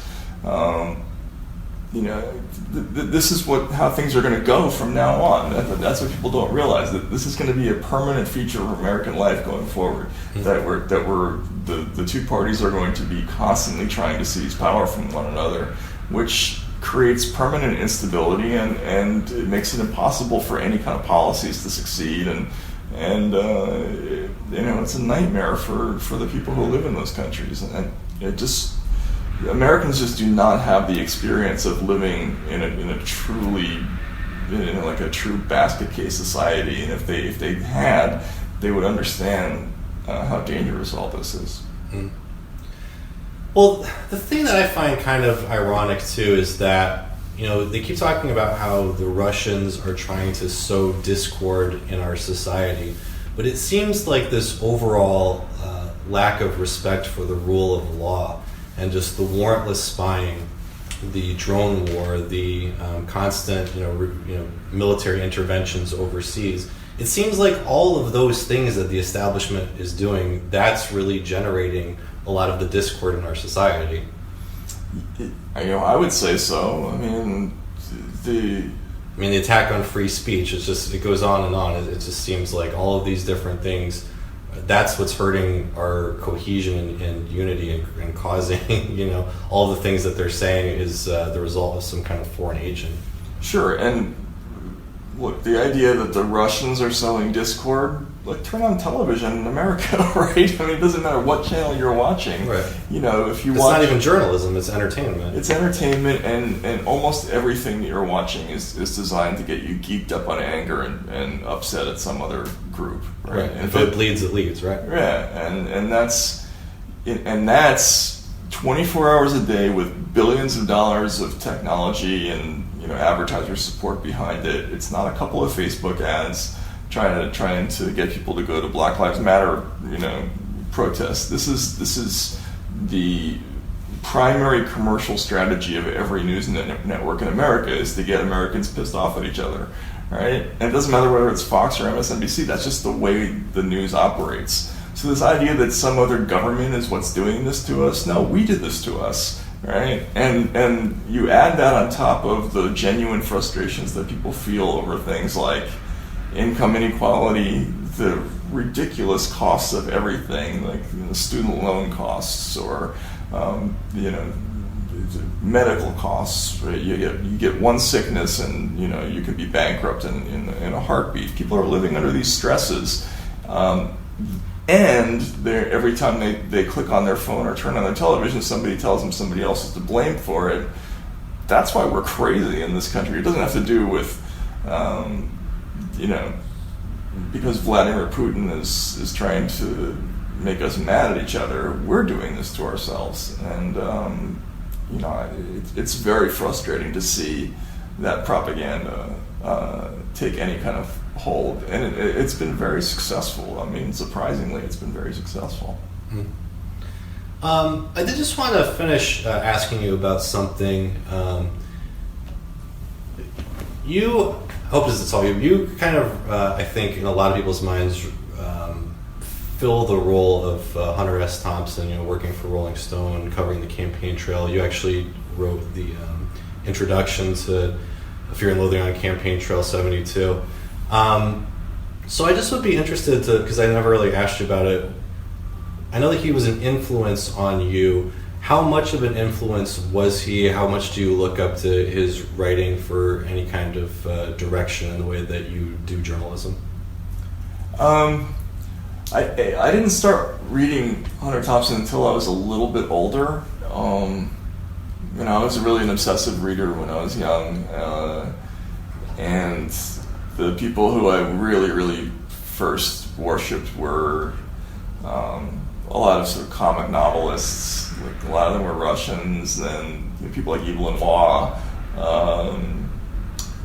This is how things are going to go from now on. That's what people don't realize, that this is going to be a permanent feature of American life going forward. Mm-hmm. The two parties are going to be constantly trying to seize power from one another, which creates permanent instability and it makes it impossible for any kind of policies to succeed. And it's a nightmare for the people who live in those countries. And Americans just do not have the experience of living in a true basket case society. And if they had, they would understand how dangerous all this is. Mm. Well, the thing that I find kind of ironic too is that they keep talking about how the Russians are trying to sow discord in our society, but it seems like this overall lack of respect for the rule of law and just the warrantless spying, the drone war, the constant military interventions overseas. It seems like all of those things that the establishment is doing, that's really generating a lot of the discord in our society. I would say so. I mean, the attack on free speech, it goes on and on. It just seems like all of these different things that's what's hurting our cohesion and unity and causing, all the things that they're saying is the result of some kind of foreign agent. Sure, and look, the idea that the Russians are sowing discord, turn on television in America, right? I mean, it doesn't matter what channel you're watching. Right. If you it's watch... It's not even journalism, it's entertainment. It's entertainment, and almost everything that you're watching is designed to get you geeked up on anger and upset at some other group, right? Right. And if it bleeds, it leads, right? Yeah, and that's 24 hours a day with billions of dollars of technology and advertiser support behind it. It's not a couple of Facebook ads trying to get people to go to Black Lives Matter protests. This is the primary commercial strategy of every news network in America, is to get Americans pissed off at each other, right? And it doesn't matter whether it's Fox or MSNBC. That's just the way the news operates. So this idea that some other government is what's doing this to us, no, we did this to us, right? And you add that on top of the genuine frustrations that people feel over things like income inequality, the ridiculous costs of everything, like student loan costs or medical costs. Right? You get one sickness and you can be bankrupt in a heartbeat. People are living under these stresses. And every time they click on their phone or turn on their television, somebody tells them somebody else is to blame for it. That's why we're crazy in this country. It doesn't have to do with, because Vladimir Putin is trying to make us mad at each other. We're doing this to ourselves. And, it's very frustrating to see that propaganda take any kind of hold, and it's been very successful. I mean, surprisingly, it's been very successful. I did just want to finish asking you about something. You, I hope this is all you kind of, I think, in a lot of people's minds, fill the role of Hunter S. Thompson, working for Rolling Stone, covering the campaign trail. You actually wrote the introduction to Fear and Loathing on Campaign Trail 72. So I just would be interested to, because I never really asked you about it. I know that he was an influence on you. How much of an influence was he? How much do you look up to his writing for any kind of direction in the way that you do journalism? I didn't start reading Hunter Thompson until I was a little bit older. I was really an obsessive reader when I was young, and the people who I really, really first worshipped were a lot of sort of comic novelists. Like a lot of them were Russians, and people like Evil and Law,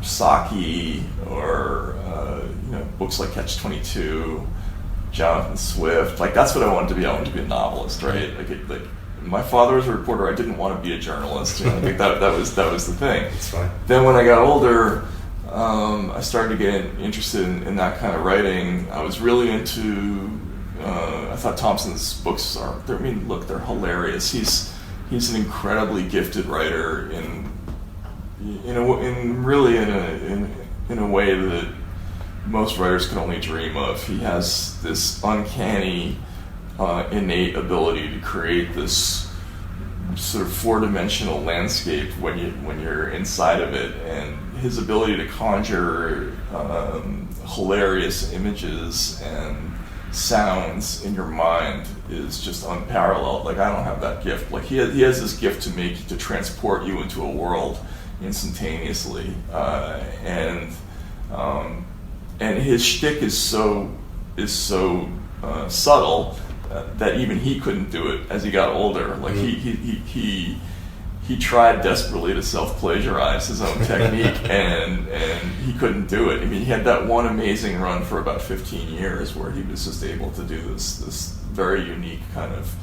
Saki, or books like Catch-22, Jonathan Swift. Like that's what I wanted to be. I wanted to be a novelist, right? Like my father was a reporter. I didn't want to be a journalist. I think that was the thing. That's fine. Then when I got older, I started to get interested in that kind of writing. I was really into. I thought Thompson's books they're hilarious. He's an incredibly gifted writer in a way that most writers can only dream of. He has this uncanny, innate ability to create this sort of four-dimensional landscape when you're inside of it, and his ability to conjure hilarious images and sounds in your mind is just unparalleled. Like I don't have that gift. Like he has this gift to transport you into a world instantaneously, and his shtick is so subtle that even he couldn't do it as he got older. Like he tried desperately to self-plagiarize his own technique, and he couldn't do it. I mean, he had that one amazing run for about 15 years where he was just able to do this very unique kind of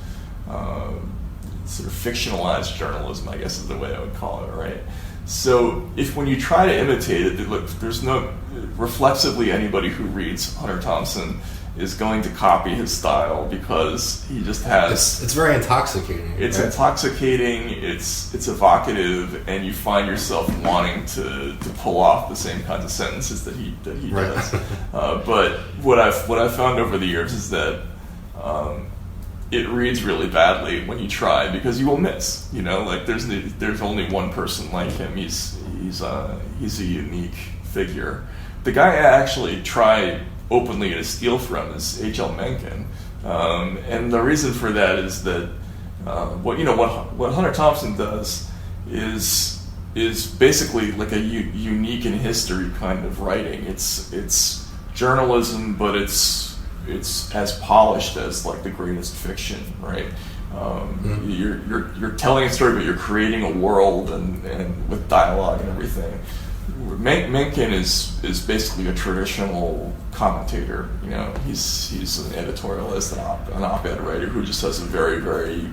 sort of fictionalized journalism, I guess is the way I would call it, right? So when you try to imitate it, look, there's no reflexively anybody who reads Hunter Thompson is going to copy his style because he just has. It's very intoxicating. It's intoxicating. It's evocative, and you find yourself wanting to pull off the same kinds of sentences that he right. does. But what I've found over the years is that it reads really badly when you try, because you will miss. Like there's only one person like him. He's a unique figure. The guy I actually tried openly to steal from is H.L. Mencken, and the reason for that is that what Hunter Thompson does is basically like a unique in history kind of writing. It's journalism, but it's as polished as like the greatest fiction, right? You're telling a story, but you're creating a world and with dialogue and everything. Mencken is basically a traditional commentator. He's an editorialist, an op-ed writer who just has a very, very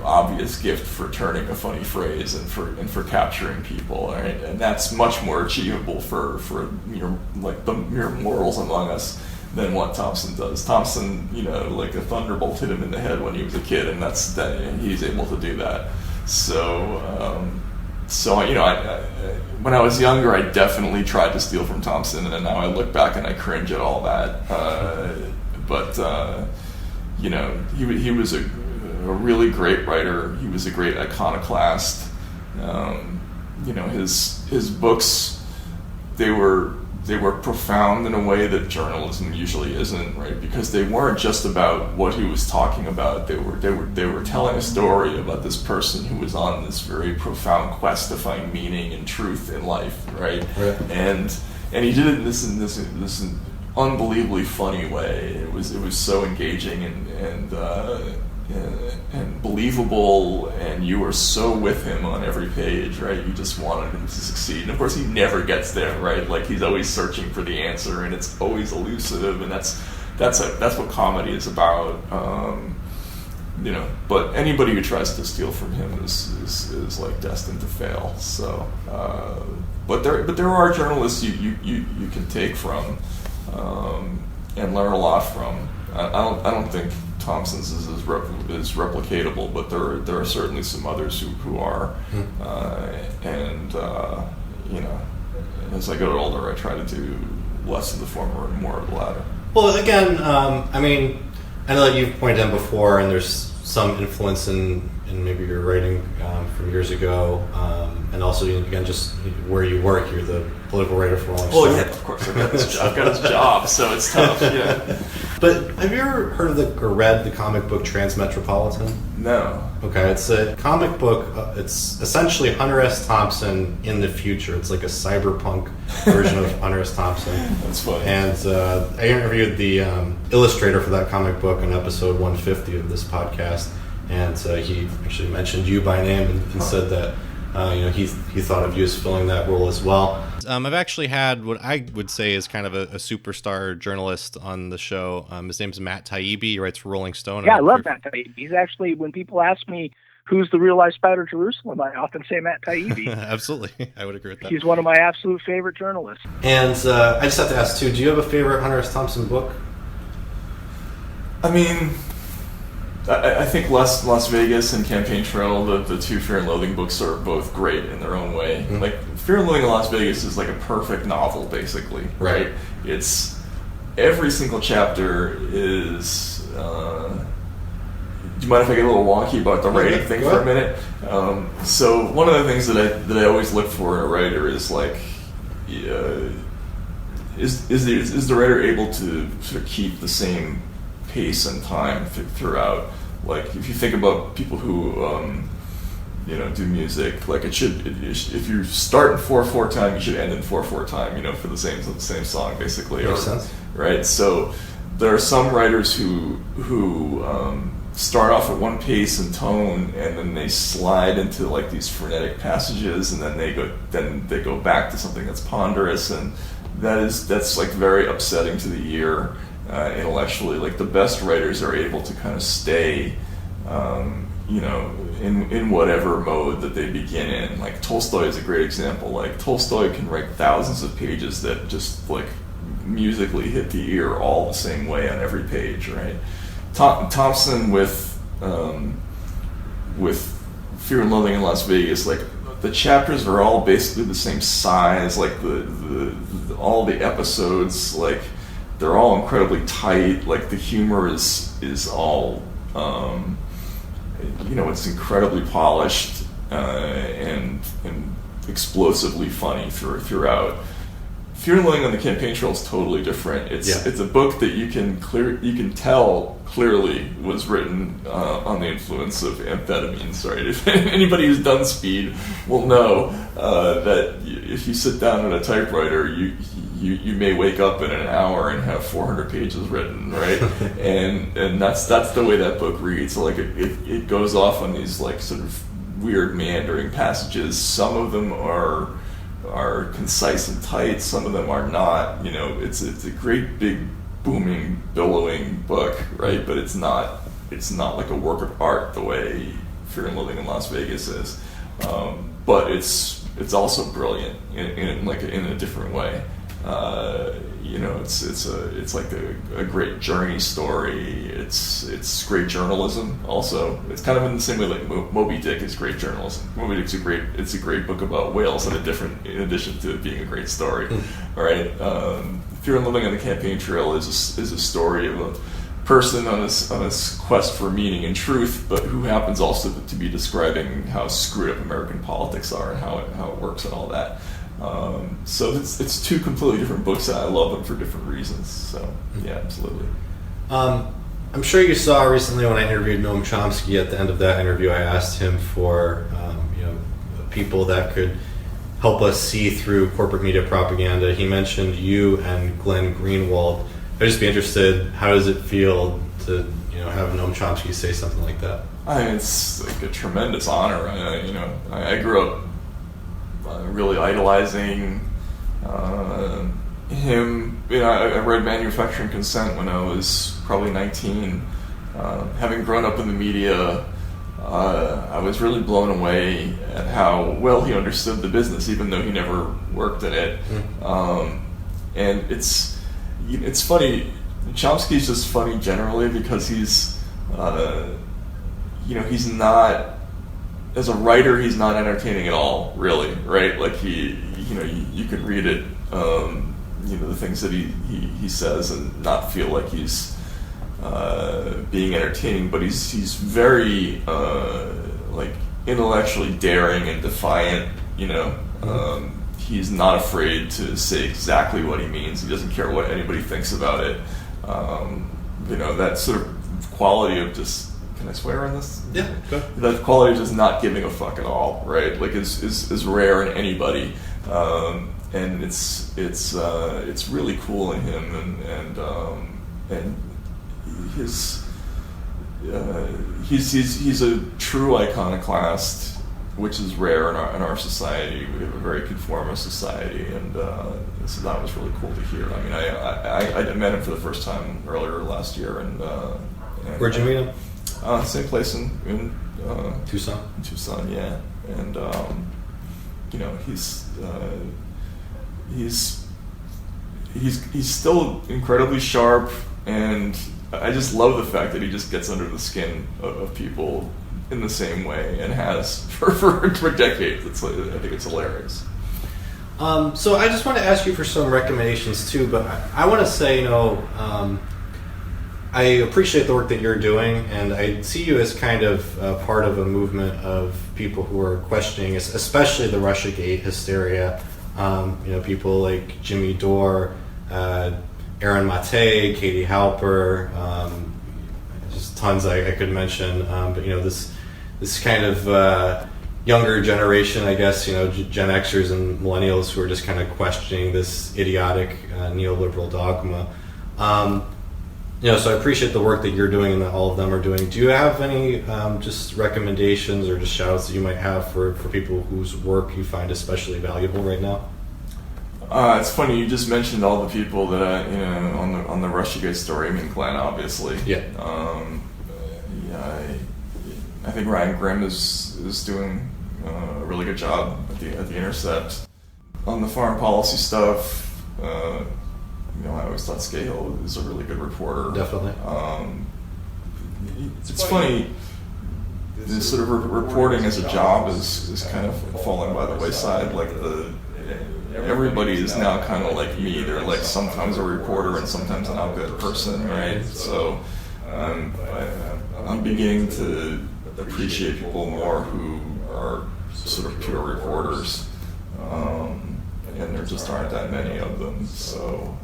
obvious gift for turning a funny phrase and for capturing people, right? And that's much more achievable for the mere mortals among us than what Thompson does. Thompson, like a thunderbolt hit him in the head when he was a kid, and he's able to do that. So when I was younger, I definitely tried to steal from Thompson, and now I look back and I cringe at all that. He was a really great writer. He was a great iconoclast. His books, they were profound in a way that journalism usually isn't, right? Because they weren't just about what he was talking about. They were telling a story about this person who was on this very profound quest to find meaning and truth in life, right? And he did it in this unbelievably funny way. It was so engaging and believable, and you were so with him on every page, right? You just wanted him to succeed, and of course he never gets there, right? Like he's always searching for the answer, and it's always elusive, and that's what comedy is about. But anybody who tries to steal from him is like destined to fail. So, but there are journalists you can take from and learn a lot from. I don't think Thompson's is replicatable, but there are certainly some others who are, as I get older, I try to do less of the former and more of the latter. Well, again, I know that you've pointed out before, and there's some influence in maybe your writing from years ago, and also again just where you work. You're the political writer for Rolling Stone. Oh yeah, of course. I've got this job, so it's tough. Yeah. But have you ever heard of or read the comic book Transmetropolitan? No. Okay, it's a comic book. It's essentially Hunter S. Thompson in the future. It's like a cyberpunk version of Hunter S. Thompson. That's funny. And I interviewed the illustrator for that comic book on episode 150 of this podcast, and he actually mentioned you by name and said that he thought of you as filling that role as well. I've actually had what I would say is kind of a superstar journalist on the show. His name's Matt Taibbi. He writes for Rolling Stone. Yeah, I love Matt Taibbi. He's actually, when people ask me who's the real life Spider Jerusalem, I often say Matt Taibbi. Absolutely. I would agree with that. He's one of my absolute favorite journalists. And I just have to ask, too, do you have a favorite Hunter S. Thompson book? I mean, I think Las Vegas and Campaign Trail, the two Fear and Loathing books, are both great in their own way. Mm-hmm. Like, Fear and Loathing in Las Vegas is like a perfect novel, basically, right? It's every single chapter is. Do you mind if I get a little wonky about the writing thing for a minute? So one of the things that I always look for in a writer is like, is the writer able to sort of keep the same pace and time throughout? Like, if you think about people who do music, like if you start in 4/4 time, you should end in 4/4 time, for the same song, basically. Makes sense. Right. So there are some writers who start off at one pace and tone, and then they slide into like these frenetic passages, and then they go back to something that's ponderous, and that's like very upsetting to the ear. Intellectually, like the best writers are able to kind of stay, in whatever mode that they begin in. Like Tolstoy is a great example. Like Tolstoy can write thousands of pages that just like musically hit the ear all the same way on every page, right? Thompson with Fear and Loathing in Las Vegas, like the chapters are all basically the same size. Like all the episodes, like they're all incredibly tight. Like the humor is all it's incredibly polished and explosively funny throughout. Fear and Loathing on the Campaign Trail is totally different. It's a book that you can tell clearly was written on the influence of amphetamines, right? If anybody who's done speed will know that if you sit down at a typewriter, you may wake up in an hour and have 400 pages written, right? and that's the way that book reads. Like it goes off on these like sort of weird meandering passages. Some of them are concise and tight, some of them are not. It's a great big booming billowing book, right? But it's not like a work of art the way Fear and Loathing in Las Vegas is. But it's also brilliant in a different way. It's like a great journey story. It's great journalism. Also, it's kind of in the same way like Moby Dick is great journalism. Moby Dick's a great book about whales in addition to it being a great story. All right, Fear and Loathing on the Campaign Trail is a story of a person on this quest for meaning and truth, but who happens also to be describing how screwed up American politics are and how it works and all that. So it's two completely different books, and I love them for different reasons. So yeah, absolutely. I'm sure you saw recently when I interviewed Noam Chomsky. At the end of that interview, I asked him for people that could help us see through corporate media propaganda. He mentioned you and Glenn Greenwald. I'd just be interested. How does it feel to have Noam Chomsky say something like that? It's like a tremendous honor. I grew up really idolizing him. I read Manufacturing Consent when I was probably 19. Having grown up in the media, I was really blown away at how well he understood the business, even though he never worked in it. And it's funny. Chomsky's just funny generally because he's not. As a writer, he's not entertaining at all, really, right? Like you could read it, the things that he says and not feel like he's being entertaining, but he's very like intellectually daring and defiant. He's not afraid to say exactly what he means. He doesn't care what anybody thinks about it. That sort of quality of just. Can I swear on this? Yeah, go ahead. That quality of just not giving a fuck at all, right? Like is rare in anybody, and it's really cool in him, and he's a true iconoclast, which is rare in our society. We have a very conformist society, and so that was really cool to hear. I mean, I met him for the first time earlier last year, and where'd you meet him? Same place in Tucson. Tucson, yeah, and he's still incredibly sharp, and I just love the fact that he just gets under the skin of people in the same way and has for decades. I think it's hilarious. So I just want to ask you for some recommendations too, but I want to say, I appreciate the work that you're doing, and I see you as kind of part of a movement of people who are questioning, especially the RussiaGate hysteria. People like Jimmy Dore, Aaron Mate, Katie Halper, just tons I could mention. But this kind of younger generation, I guess, Gen Xers and millennials who are just kind of questioning this idiotic neoliberal dogma. So I appreciate the work that you're doing and that all of them are doing. Do you have any just recommendations or just shout-outs that you might have for people whose work you find especially valuable right now? It's funny, you just mentioned all the people that on the RussiaGate story. I mean, Glenn, obviously. Yeah. I think Ryan Grimm is doing a really good job at the Intercept. On the foreign policy stuff, I always thought Scahill is a really good reporter. Definitely. It's funny, this sort of reporting as a job is kind of falling by the wayside. Like everybody is now kind of like me. They're like sometimes a reporter and sometimes an outgoing person, right? So I'm beginning to appreciate people more who are sort of pure reporters, and there just aren't that many of them. So,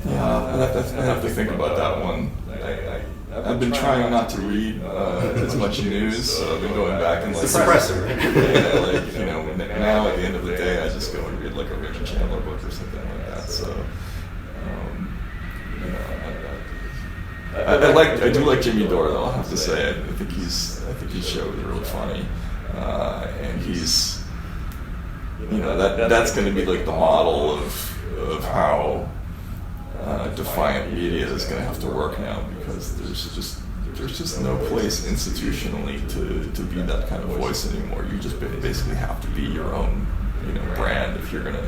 I have to think about that one. I've been trying not to read as much news, so I've been going back and it's depressing, right? Now at the end of the day, I just go and read like a Richard Chandler book or something like that. So, I do like Jimmy Dore though. I'll have to say, I think his show is really funny, and he's, that's going to be like the model of how defiant media is going to have to work now, because there's just no place institutionally to be that kind of voice anymore. You just basically have to be your own brand if you're going to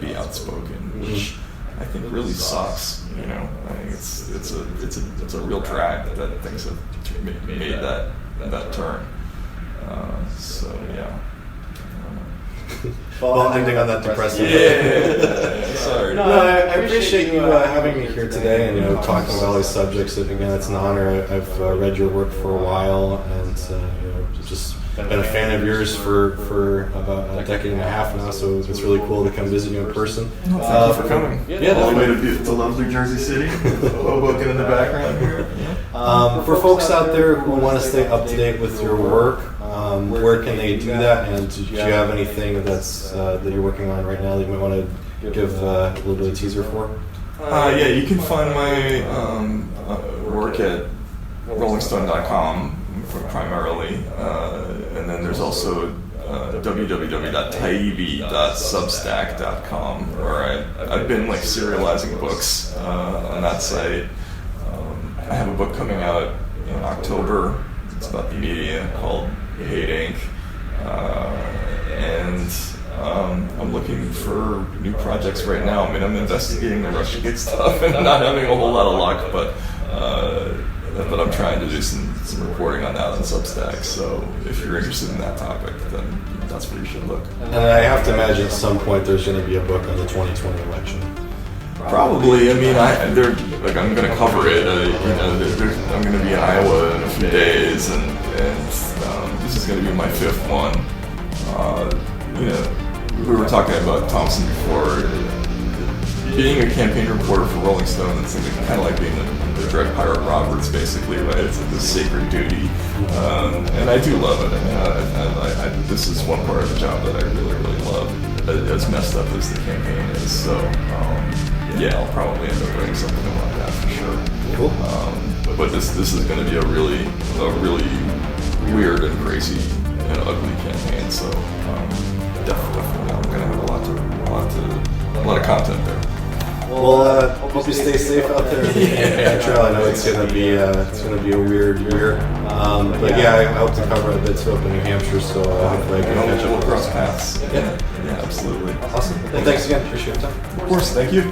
be outspoken, which I think really sucks. I think it's a real drag that things have made that turn. So yeah. Well, ending on that depressing. Yeah. Sorry. No, I appreciate you having me here today and talking about all these subjects. Again, it's an honor. I've read your work for a while, and just been a fan of yours for about a decade and a half now. So it's really cool to come visit you in person. Thank you for coming. Yeah, all the way to lovely Jersey City, Hoboken in the background here. For folks out there who want to stay up to date with your work, where can they do that? And do you have anything that you're working on right now that you might want to give a little bit of a teaser for? Yeah, you can find my work at rollingstone.com primarily, and then there's also www.taibbi.substack.com, where I've been like serializing books on that site. I have a book coming out in October. It's about the media called Hate Inc. And I'm looking for new projects right now. I mean, I'm investigating the RussiaGate stuff and not having a whole lot of luck, but I'm trying to do some reporting on that on Substack. So if you're interested in that topic, then that's where you should look. And I have to imagine at some point there's going to be a book on the 2020 election. Probably. I mean, I'm going to cover it. I'm going to be in Iowa in a few days, and this is going to be my 5th one. We were talking about Thompson before. Being a campaign reporter for Rolling Stone, it's kind of like being the Dread Pirate Roberts, basically, right? It's like this sacred duty, and I do love it. I mean, this is one part of the job that I really, really love, as messed up as the campaign is. So, yeah, I'll probably end up doing something like that for sure. Cool. But this is going to be a really weird and crazy and ugly campaign. So, definitely, I'm going to have a lot of content there. Well, hope you stay safe out there in the trail. I know it's gonna be a weird year, but yeah, I hope to cover a bit too up in New Hampshire. So hopefully I can catch up. We'll cross paths. Yeah, absolutely. Awesome. Well, thanks again. Appreciate your time. Of course. Thank you.